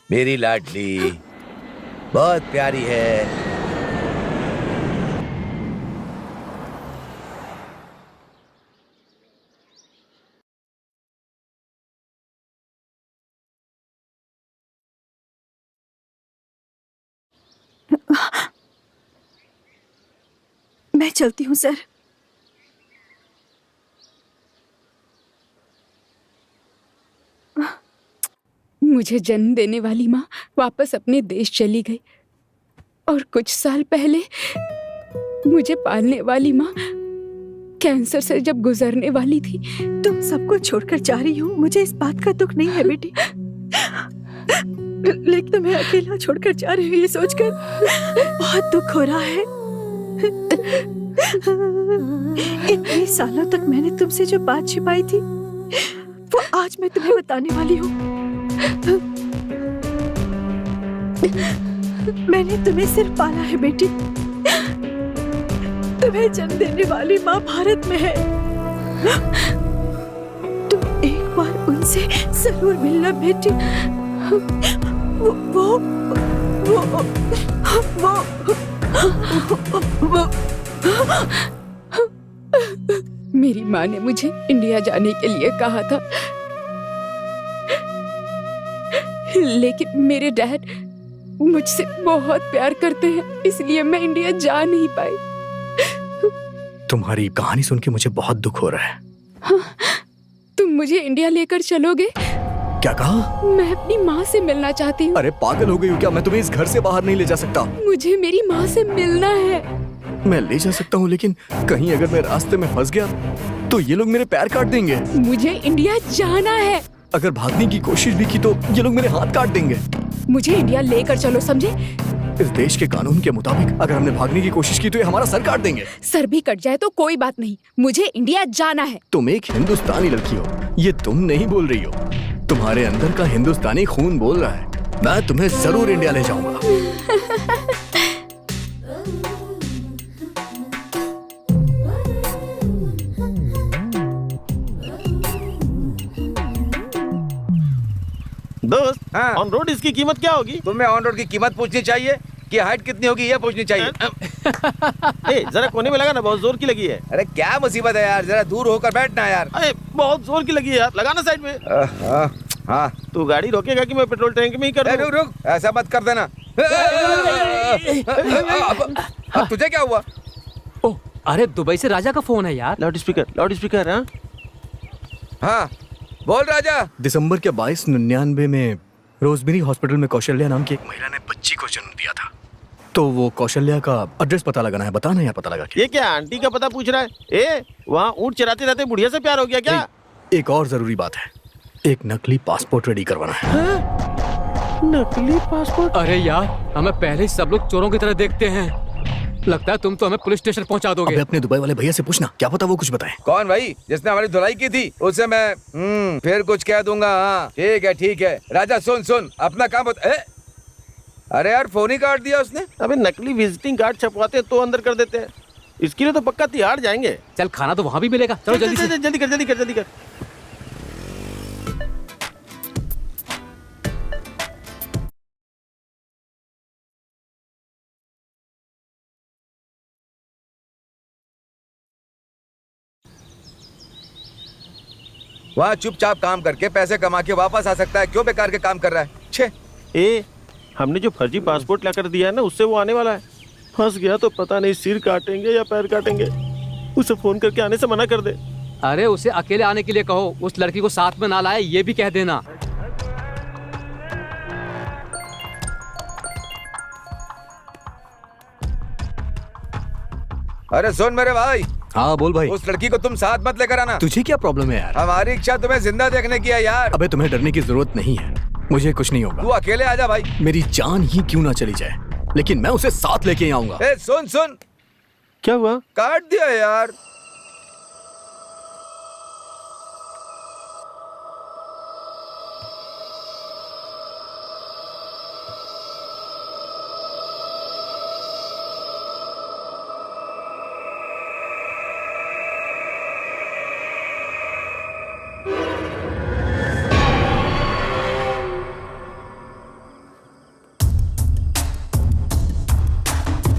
G: मेरी लाडली बहुत प्यारी है।
K: मैं चलती हूँ सर।
D: मुझे जन्म देने वाली माँ वापस अपने देश चली गई और कुछ साल पहले मुझे पालने वाली माँ कैंसर से जब गुजरने वाली थी।
K: तुम सबको छोड़कर जा रही हो, मुझे इस बात का दुख नहीं है बेटी, लेकिन तुम्हें अकेला छोड़कर जा रही हो ये सोचकर बहुत दुख हो रहा है। इतने सालों तक मैंने तुमसे जो बात छिपाई थी वो आज मैं तुम्हें बताने वाली हूँ। मैंने तुम्हें सिर्फ पाला है बेटी, तुम्हें जन्म देने वाली माँ भारत में है। तुम एक बार उनसे जरूर मिलना बेटी। वो
D: मेरी माँ ने मुझे इंडिया जाने के लिए कहा था, लेकिन मेरे डैड मुझसे बहुत प्यार करते हैं, इसलिए मैं इंडिया जा नहीं पाई।
E: तुम्हारी कहानी सुन के मुझे बहुत दुख हो रहा है।
D: हाँ, तुम मुझे इंडिया लेकर चलोगे?
E: क्या कहा?
D: मैं अपनी माँ से मिलना चाहती हूँ।
E: अरे पागल हो गई हो क्या? मैं तुम्हें इस घर से बाहर नहीं ले जा सकता।
D: मुझे मेरी माँ से मिलना है।
E: मैं ले जा सकता हूँ, लेकिन कहीं अगर मैं रास्ते में फंस गया तो ये लोग मेरे पैर काट देंगे।
D: मुझे इंडिया जाना है।
E: अगर भागने की कोशिश भी की तो ये लोग मेरे हाथ काट देंगे।
D: मुझे इंडिया लेकर चलो, समझे?
E: इस देश के कानून के मुताबिक अगर हमने भागने की कोशिश की तो ये हमारा सर काट देंगे।
D: सर भी कट जाए तो कोई बात नहीं, मुझे इंडिया जाना है।
E: तुम एक हिंदुस्तानी लड़की हो, ये तुम नहीं बोल रही हो, तुम्हारे अंदर का हिंदुस्तानी खून बोल रहा है। मैं तुम्हें जरूर इंडिया ले जाऊंगा।
C: दोस्त, ऑन रोड इसकी कीमत क्या होगी?
G: तुम्हें ऑन रोड की कीमत पूछनी चाहिए कि हाइट कितनी होगी ये पूछनी चाहिए।
C: जरा कोने में लगा ना, बहुत जोर की लगी है।
G: अरे क्या मुसीबत है यार, जरा दूर होकर बैठना यार।
C: अरे बहुत जोर की लगी है यार, लगाना साइड में।
G: हाँ,
C: तू गाड़ी रोकेगा कि मैं पेट्रोल टैंक में ही कर दूं?
G: रुक रुक, ऐसा मत कर देना। अब तुझे क्या हुआ?
F: ओह, अरे दुबई से राजा का फोन है यार।
C: Loud speaker.
G: हाँ बोल राजा।
E: दिसंबर के 2299 में रोजमेरी हॉस्पिटल में कौशल्या नाम की एक महिला ने बच्ची को जन्म दिया था। तो वो कौशल्या का एड्रेस पता लगाना है, बताना यार पता लगा के।
C: ये क्या आंटी का पता पूछ रहा है? वहाँ ऊँट चराते रहते बुढ़िया से प्यार हो गया क्या?
E: एक और जरूरी बात है, एक नकली पासपोर्ट रेडी करवाना है।
C: नकली पासपोर्ट?
F: अरे यार, हमें पहले ही सब लोग चोरों की तरह देखते हैं। लगता है तुम तो हमें पुलिस स्टेशन पहुंचा दोगे।
E: अबे अपने दुबई वाले भैया से पूछना, क्या पता वो कुछ बताए।
G: कौन भाई? जिसने हमारी धुलाई की थी, उससे मैं फिर कुछ कह दूंगा। हाँ ठीक है। राजा सुन अपना काम अरे यार फोन ही काट दिया उसने।
C: अबे नकली विजिटिंग कार्ड छपवाते तो अंदर कर देते हैं, इसके लिए तो पक्का तिहाड़ जाएंगे।
F: चल खाना तो वहाँ भी मिलेगा, चलो
C: जल्दी कर।
G: वहाँ चुपचाप काम करके पैसे कमा के वापस आ सकता है, क्यों बेकार के काम कर रहा है? छे
C: हमने जो फर्जी पासपोर्ट लाकर दिया है ना, उससे वो आने वाला है। फंस गया तो पता नहीं सिर काटेंगे या पैर काटेंगे। उसे फोन करके आने से मना कर दे।
F: अरे उसे अकेले आने के लिए कहो, उस लड़की को साथ में ना लाए ये भी कह देना।
G: अरे सुन मेरे भाई।
E: हाँ बोल भाई।
G: उस लड़की को तुम साथ मत लेकर आना।
E: तुझे क्या प्रॉब्लम है यार?
G: हमारी इच्छा तुम्हें जिंदा देखने की है यार।
E: अबे तुम्हें डरने की जरूरत नहीं है, मुझे कुछ नहीं होगा।
G: तू अकेले आजा भाई।
E: मेरी जान ही क्यों ना चली जाए, लेकिन मैं उसे साथ लेके आऊंगा।
G: सुन
C: क्या हुआ?
G: काट दिया यार।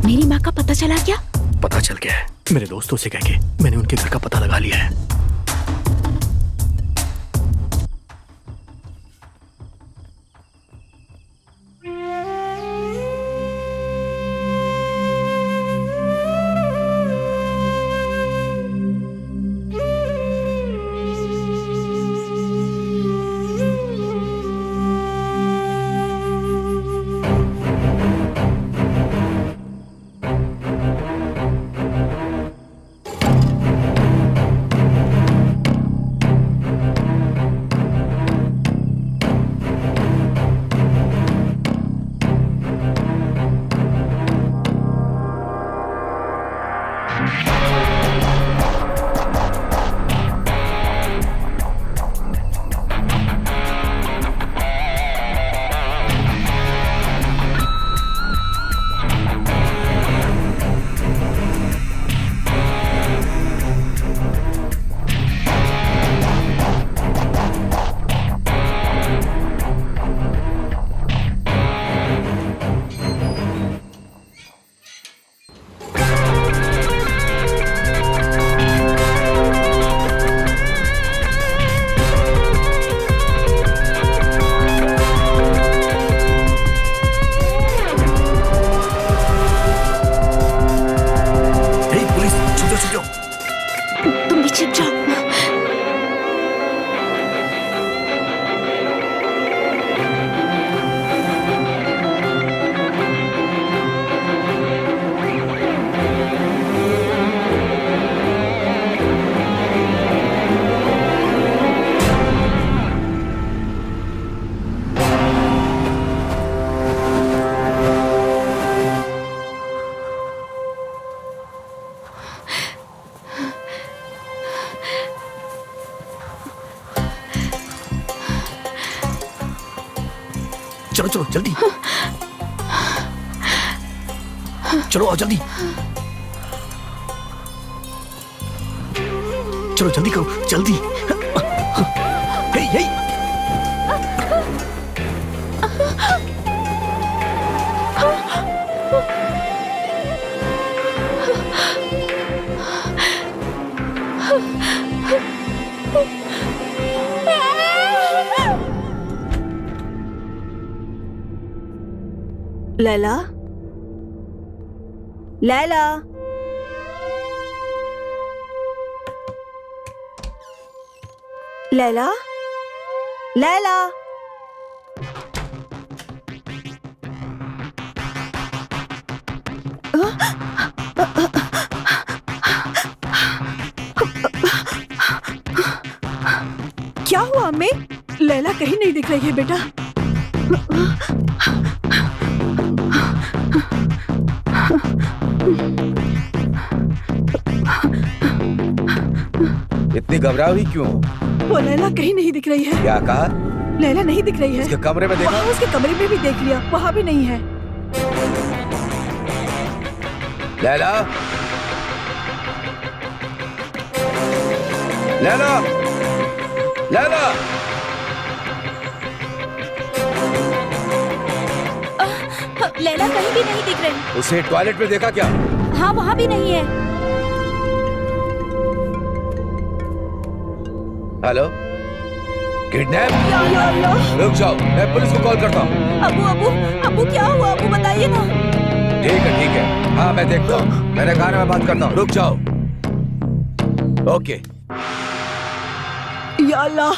A: मेरी माँ का पता चला क्या?
E: पता चल गया है, मेरे दोस्तों से कह के मैंने उनके घर का पता लगा लिया है। चलो चलो जल्दी, चलो आओ जल्दी, चलो जल्दी करो जल्दी। हे हे
A: लैला, लैला, लैला, लैला। क्या हुआ अम्मी? लैला कहीं नहीं दिख रही है बेटा।
G: इतनी घबरा हुई क्यों?
A: वो लैला कहीं नहीं दिख रही है।
G: क्या कहा?
A: लैला नहीं दिख रही है।
G: उसके कमरे में देखा?
A: उसके कमरे में भी देख लिया, वहाँ भी नहीं है।
G: लैला, लैला, लैला।
J: लैला कहीं भी नहीं दिख रही।
G: उसे टॉयलेट में देखा क्या?
J: हाँ, वहाँ भी नहीं है।
G: Hello, kidnap? रुक जाओ, मैं पुलिस को कॉल करता हूँ।
A: अबू अबू अबू क्या हुआ? अबू बताइए ना।
G: ठीक है, हाँ मैं देखता हूँ। मैंने कहा ना मैं बात करता हूँ, रुक जाओ। ओके।
A: या अल्लाह,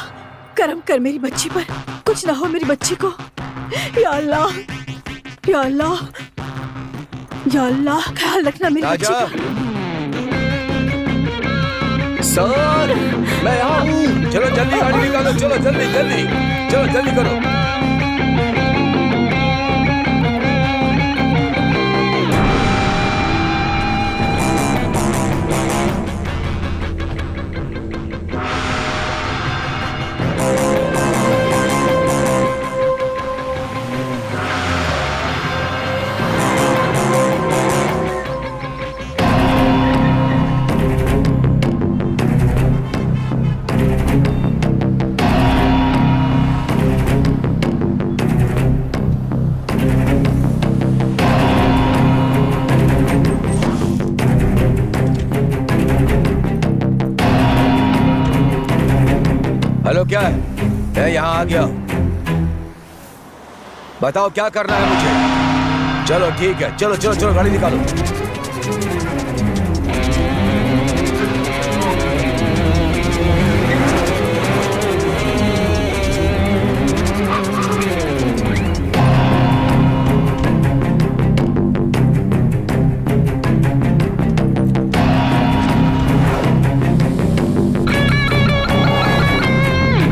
A: करम कर मेरी बच्ची पर, कुछ ना हो मेरी बच्ची को। या अल्लाह, या अल्लाह, या अल्लाह, ख्याल रखना मेरी बच्ची का।
E: सर, मैं यहाँ हूँ।
G: चलो जल्दी गाड़ी निकालो, चलो जल्दी जल्दी, चलो जल्दी करो। हेलो, क्या है? मैं यहाँ आ गया। बताओ क्या करना है मुझे? चलो ठीक है, चलो चलो चलो गाड़ी निकालो।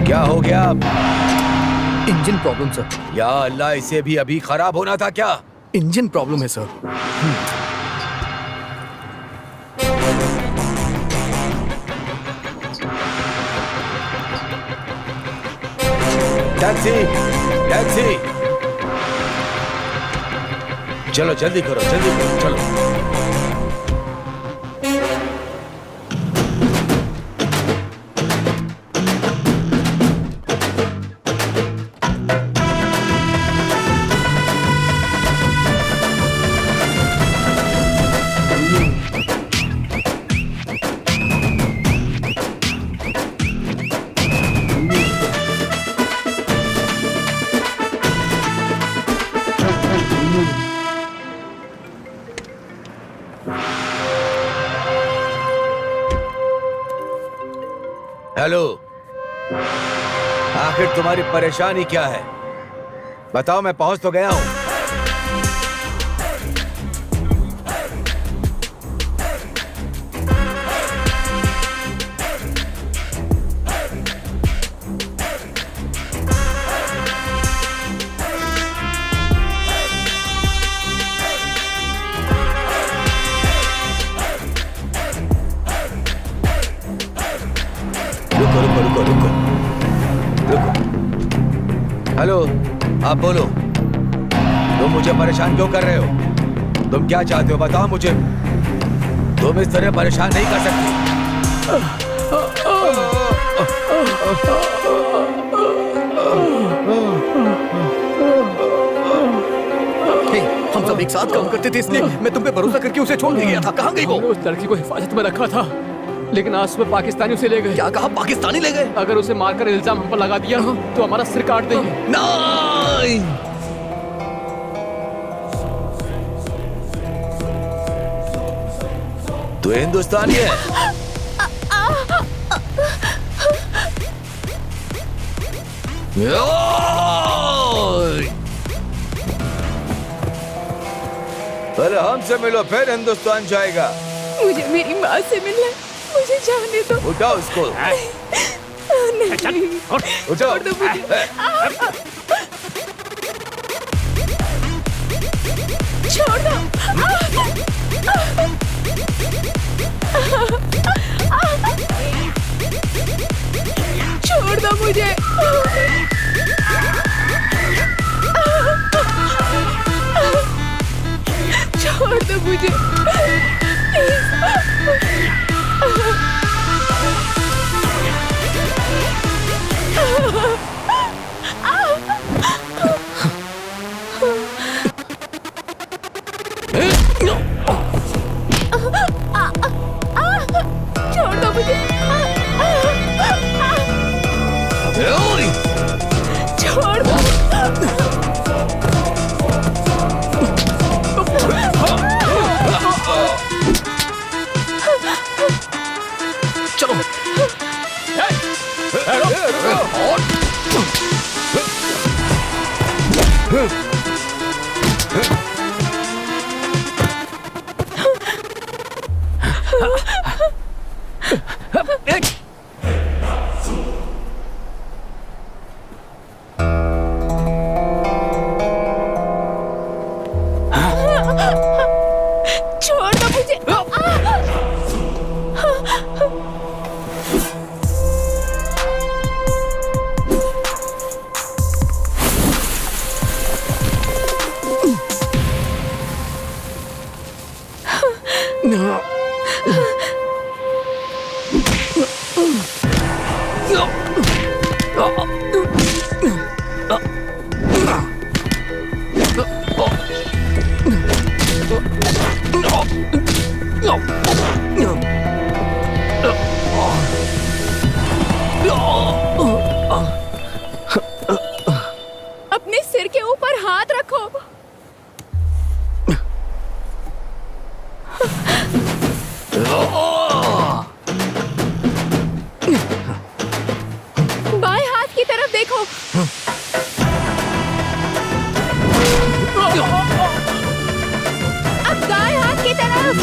G: क्या हो गया?
E: Engine problem sir.
G: या अल्लाह, इसे भी अभी खराब होना था क्या?
E: इंजन प्रॉब्लम है सर।
G: Taxi, taxi. चलो जल्दी करो, जल्दी करो, चलो। हेलो, आखिर तुम्हारी परेशानी क्या है? बताओ, मैं पहुंच तो गया हूं। रुको रुको रुको रुको रुको। हेलो, आप बोलो। तुम मुझे परेशान क्यों कर रहे हो? तुम क्या चाहते हो बताओ मुझे। तुम इस तरह परेशान नहीं कर सकती।
E: हम सब एक साथ काम करते थे, इसलिए मैं तुम पे भरोसा करके उसे छोड़ गया था। कहाँ गई वो?
F: उस लड़की को हिफाजत में रखा था, लेकिन आज सुबह पाकिस्तानी उसे ले गए।
E: क्या कहा? पाकिस्तानी ले गए?
F: अगर उसे मारकर इल्जाम हम पर लगा दिया तो हमारा सिर काट देंगे।
E: नहीं,
G: तू हिंदुस्तानी है? पहले हमसे मिलो, फिर हिंदुस्तान जाएगा।
K: मुझे मेरी माँ से मिलना है, मुझे जाने दो।
G: उठाओ उसको।
K: नहीं,
G: उठाओ।
K: छोड़ दो मुझे। छोड़ दो। छोड़ दो मुझे। छोड़ दो मुझे। छोड़ दो मुझे। छोड़ दो।
E: चलो।
K: छोड़ दो मुझे। अपने सिर के ऊपर हाथ रखो। बाएं हाथ की तरफ देखो। अब दाएं हाथ की तरफ।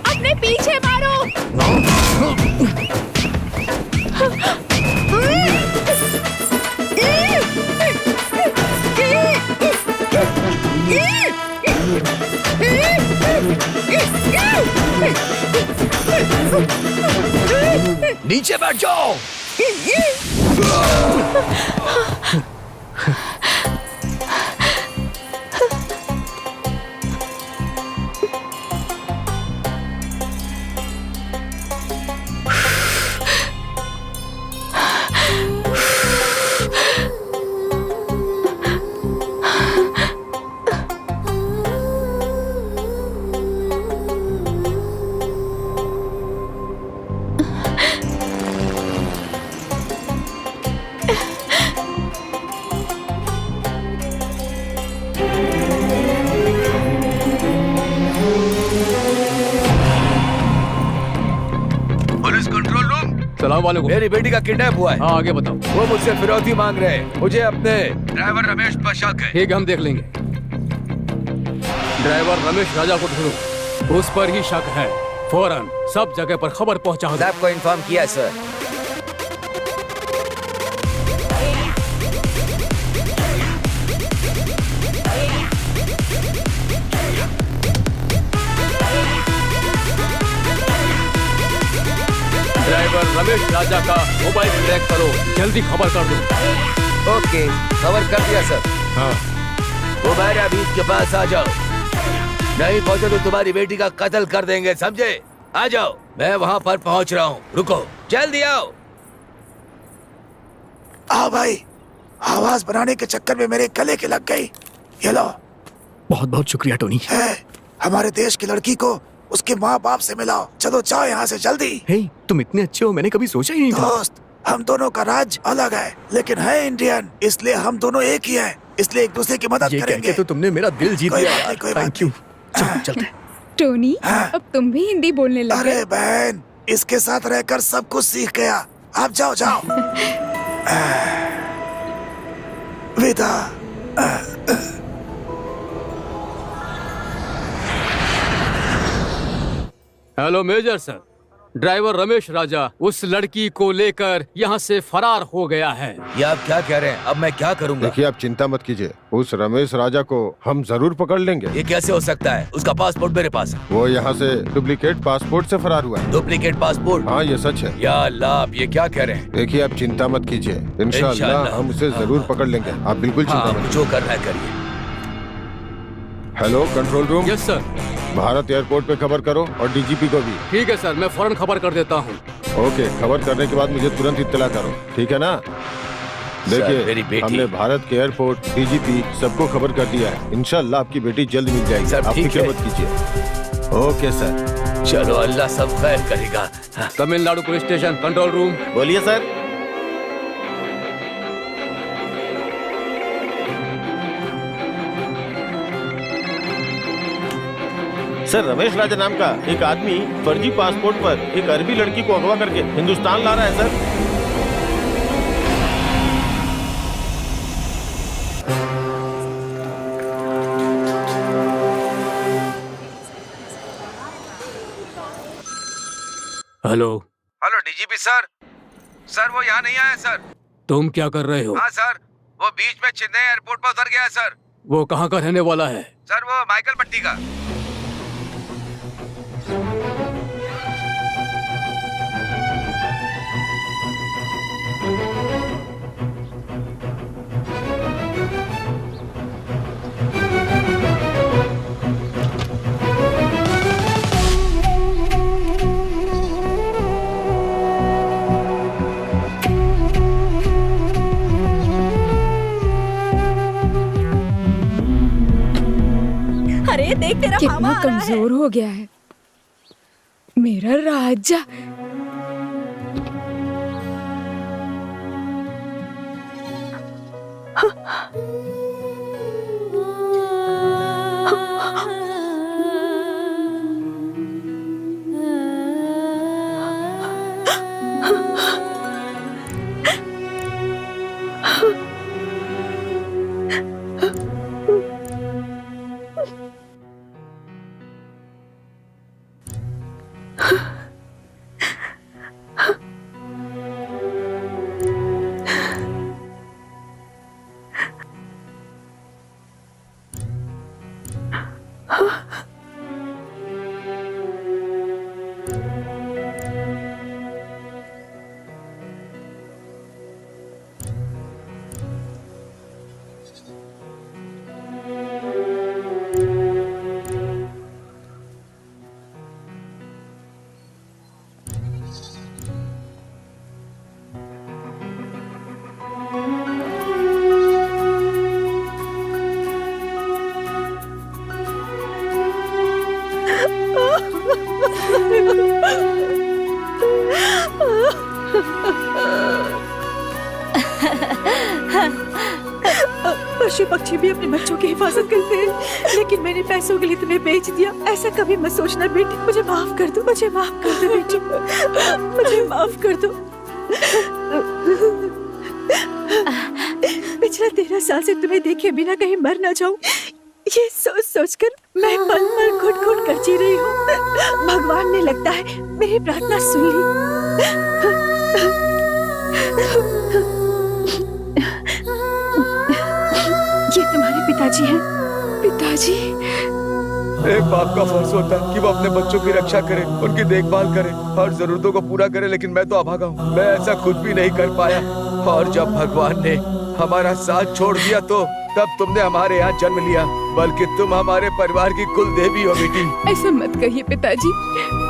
K: अपने पीछे मारो।
E: नीचे बैठ जाओ।
F: सलाम वालेकुम।
G: मेरी बेटी का किडनैप हुआ है।
F: हाँ आगे बताओ।
G: वो मुझसे फिरौती मांग रहे हैं। मुझे अपने ड्राइवर रमेश पर शक है।
F: ठीक है, हम देख लेंगे। ड्राइवर रमेश राजा को ढूंढो, उस पर ही शक है। फौरन सब जगह पर खबर पहुंचा दो।
G: आपको इन्फॉर्म किया सर।
F: ड्राइवर रमेश राजा का मोबाइल ट्रैक करो, जल्दी खबर कर दो।
G: ओके, खबर कर दिया सर।
C: हाँ।
G: उमैरा बीच के पास आ जाओ, नहीं पहुंचे तो तुम्हारी बेटी का कत्ल कर देंगे, समझे? आ जाओ, मैं वहाँ पर पहुँच रहा हूँ, रुको, जल्दी आओ।
H: आओ भाई, आवाज बनाने के चक्कर में मेरे गले के लग गई। ये लो।
E: बहुत बहुत शुक्रिया टोनी।
H: हमारे देश की लड़की को उसके माँ बाप से मिलाओ। चलो जाओ यहाँ से जल्दी।
E: हे, तुम इतने अच्छे हो, मैंने कभी सोचा ही नहीं था।
H: दोस्त, हम दोनों का राज्य अलग है, लेकिन है इंडियन, इसलिए हम दोनों एक ही हैं, इसलिए एक दूसरे की मदद करेंगे।
E: तो तुमने मेरा दिल जीत लिया यार। Thank you. चलते।
D: टोनी, अब तुम भी हिंदी बोलने लगे।
H: अरे बहन, इसके साथ रहकर सब कुछ सीख गया। आप जाओ जाओ। विदा।
F: Hello major sir, driver Ramesh Raja उस लड़की को लेकर यहाँ से फरार हो गया है।
G: ये आप क्या कह रहे हैं? अब मैं क्या करूँगा?
C: देखिए, आप चिंता मत कीजिए, उस रमेश राजा को हम जरूर पकड़ लेंगे।
G: ये कैसे हो सकता है? उसका पासपोर्ट मेरे पास है।
C: वो यहाँ से डुप्लीकेट पासपोर्ट से फरार हुआ है।
G: Duplicate passport?
C: हाँ, ये सच है।
G: या अल्लाह, आप ये क्या कह रहे हैं?
C: देखिए, आप चिंता मत कीजिए, इंशाअल्लाह हम उसे जरूर पकड़ लेंगे। आप बिल्कुल चिंता मत।
G: जो करना है करिए।
C: Hello control room.
F: Yes sir.
C: Bharat airport पे खबर करो और डीजीपी को भी।
F: ठीक है सर, मैं फौरन खबर कर देता हूँ।
C: ओके, खबर करने के बाद मुझे तुरंत इत्तला करो, ठीक है ना? देखिए, हमने भारत के एयरपोर्ट, डीजीपी सबको खबर कर दिया है। इंशाअल्लाह आपकी बेटी जल्द मिल जाएगी, आप फिक्र मत कीजिए। Okay sir.
G: चलो, अल्लाह सब खैर करेगा।
F: Tamil Nadu police station control room.
C: बोलिए सर। सर, रमेश राजा नाम का एक आदमी फर्जी पासपोर्ट पर एक अरबी लड़की को अगवा करके हिंदुस्तान ला रहा है sir.
F: Hello.
G: Hello DGP sir. Sir, वो यहाँ नहीं आया सर।
F: तुम क्या कर रहे हो?
G: हाँ सर, वो बीच में चेन्नई एयरपोर्ट पर उतर गया है सर।
F: वो कहाँ का रहने वाला है?
G: सर, वो माइकल पट्टी का।
A: अरे देख, तेरा
D: कितना
A: मामा आ रहा है।
D: कमजोर हो गया है मेरा राजा।
K: पशु पक्षी भी अपने बच्चों की हिफाजत करते हैं, लेकिन मैंने पैसों के लिए तुम्हें बेच दिया। ऐसा कभी मत सोचना बेटी। मुझे माफ कर दो, मुझे माफ कर दो बेटी, मुझे माफ कर दो। पिछला 13 साल से तुम्हें देखे बिना कहीं मर ना जाऊं, ये सोच सोच कर मैं पल पल घुट घुट कर जी रही हूँ। भगवान ने लगता है मेरी प्रार्थना सुन ली। ये तुम्हारे पिताजी हैं।
D: पिताजी?
G: एक बाप का फर्ज होता है कि वो अपने बच्चों की रक्षा करे, उनकी देखभाल करे, हर जरूरतों को पूरा करे, लेकिन मैं तो अभागा हूँ। मैं ऐसा कुछ भी नहीं कर पाया। और जब भगवान ने हमारा साथ छोड़ दिया तो तब तुमने हमारे यहाँ जन्म लिया। बल्कि तुम हमारे परिवार की कुल देवी हो बेटी।
D: ऐसा मत कहिए पिताजी।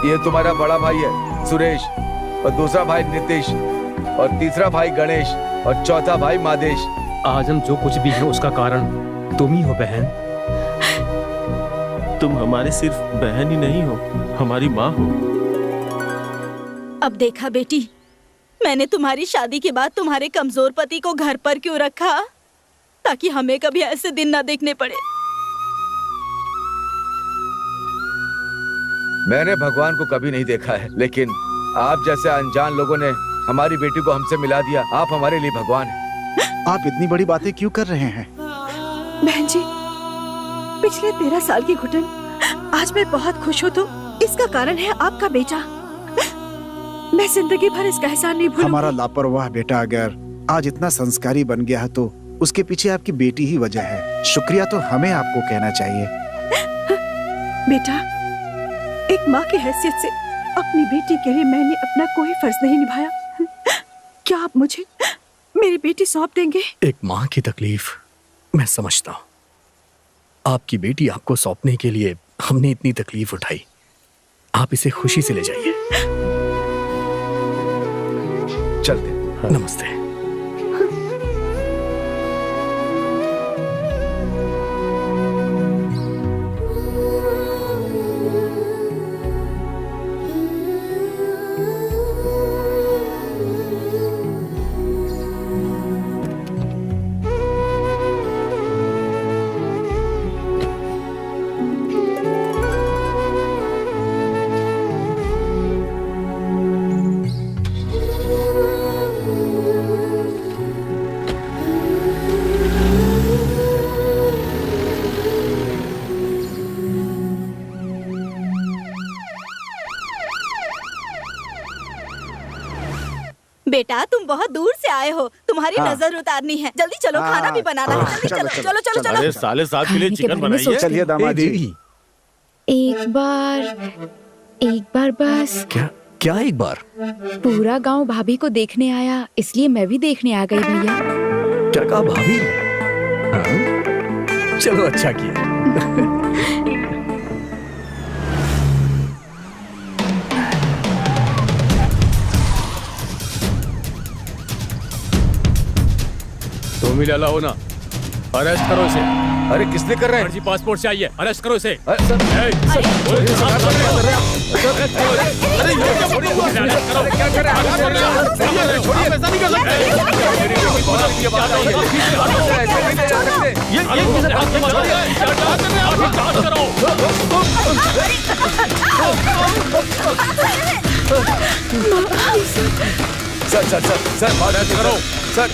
G: ये तुम्हारा बड़ा भाई है सुरेश, और दूसरा भाई नीतीश, और तीसरा भाई गणेश, और चौथा भाई मादेश।
F: आज हम जो कुछ भी है उसका कारण तुम ही हो बहन।
C: तुम हमारे सिर्फ बहन ही नहीं हो, हमारी माँ हो।
A: अब देखा बेटी, मैंने तुम्हारी शादी के बाद तुम्हारे कमजोर पति को घर पर क्यों रखा, ताकि हमें कभी ऐसे दिन ना देखने पड़े।
G: मैंने भगवान को कभी नहीं देखा है, लेकिन आप जैसे अनजान लोगों ने हमारी बेटी को हमसे मिला दिया। आप हमारे लिए भगवान हैं।
B: आप इतनी बड़ी बातें क्यों कर रहे हैं?
L: बहन जी, पिछले 13 साल की घुटन आज मैं बहुत खुश हूँ, तो इसका कारण है आपका बेटा। मैं जिंदगी भर इसका एहसान नहीं भूलूंगी।
B: हमारा लापरवाह बेटा अगर आज इतना संस्कारी बन गया है तो उसके पीछे आपकी बेटी ही वजह है। शुक्रिया तो हमें आपको कहना चाहिए।
L: बेटा, एक माँ की हैसियत से अपनी बेटी के लिए मैंने अपना कोई फर्ज नहीं निभाया। क्या आप मुझे मेरी बेटी सौंप देंगे?
E: एक माँ की तकलीफ मैं समझता हूँ। आपकी बेटी आपको सौंपने के लिए हमने इतनी तकलीफ उठाई। आप इसे खुशी से ले जाइए।
G: चलते।
E: नमस्ते।
A: बेटा, तुम बहुत दूर से आए हो, तुम्हारी नजर उतारनी है। जल्दी चलो, खाना भी बनाना है। जल्दी चलो चलो चलो चलो।
C: अरे साले साहब के लिए चिकन बनाइए।
B: चलिए दामाद जी।
D: एक बार बस।
E: क्या एक बार?
D: पूरा गांव भाभी को देखने आया, इसलिए मैं भी देखने आ गई भैया।
E: क्या कहा भाभी? हाँ? चलो अच्छा किया।
F: तुम ही लाला हो ना, अरेस्ट करो इसे।
G: अरे किसने कर रहे हैं?
F: फर्जी पासपोर्ट चाहिए, अरेस्ट करो इसे।
G: सर माफ करो सर।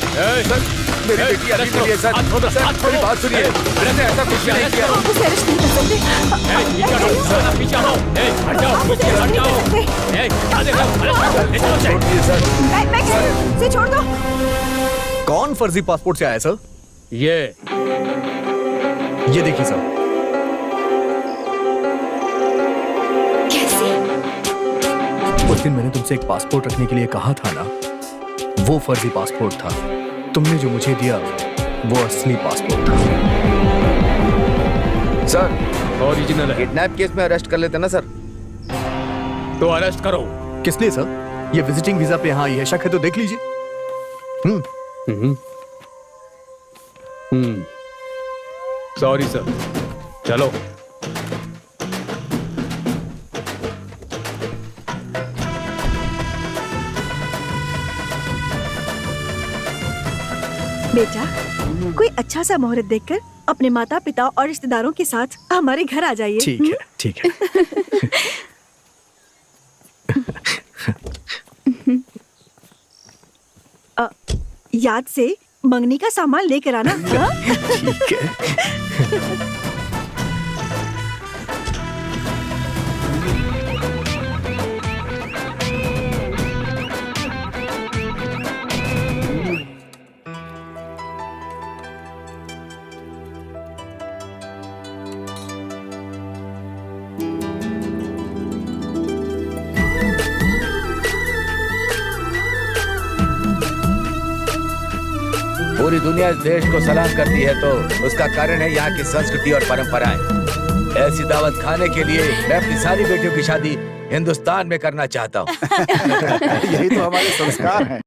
G: मेरी बेटी अभी मिली है सर। मेरी बात सुनिए, मैंने ऐसा कुछ नहीं किया।
L: आप उसे अरेस्ट नहीं कर सकते।
F: पीछे हटो, हट जाओ, पीछे हट जाओ।
L: से छोड़ दो।
E: कौन फर्जी पासपोर्ट से आया सर?
F: ये
E: देखिए सर। उस दिन मैंने तुमसे एक पासपोर्ट रखने के लिए कहा था ना, वो फर्जी पासपोर्ट था। तुमने जो मुझे दिया वो असली पासपोर्ट था।
G: सर
F: ओरिजिनल है।
G: किडनैप केस में अरेस्ट कर लेते ना सर।
F: तो अरेस्ट करो।
E: किस लिए सर? ये विजिटिंग वीजा पे यहाँ आई है, शक है तो देख लीजिए।
F: सॉरी सर, चलो।
L: बेटा, कोई अच्छा सा मुहूर्त देखकर अपने माता पिता और रिश्तेदारों के साथ हमारे घर आ जाइए।
E: ठीक है, ठीक है।
L: याद से मंगनी का सामान लेकर आना।
E: ठीक है।
G: पूरी दुनिया इस देश को सलाम करती है तो उसका कारण है यहाँ की संस्कृति और परंपराएं। ऐसी दावत खाने के लिए मैं अपनी सारी बेटियों की शादी हिंदुस्तान में करना चाहता हूँ।
B: यही तो हमारे संस्कार हैं।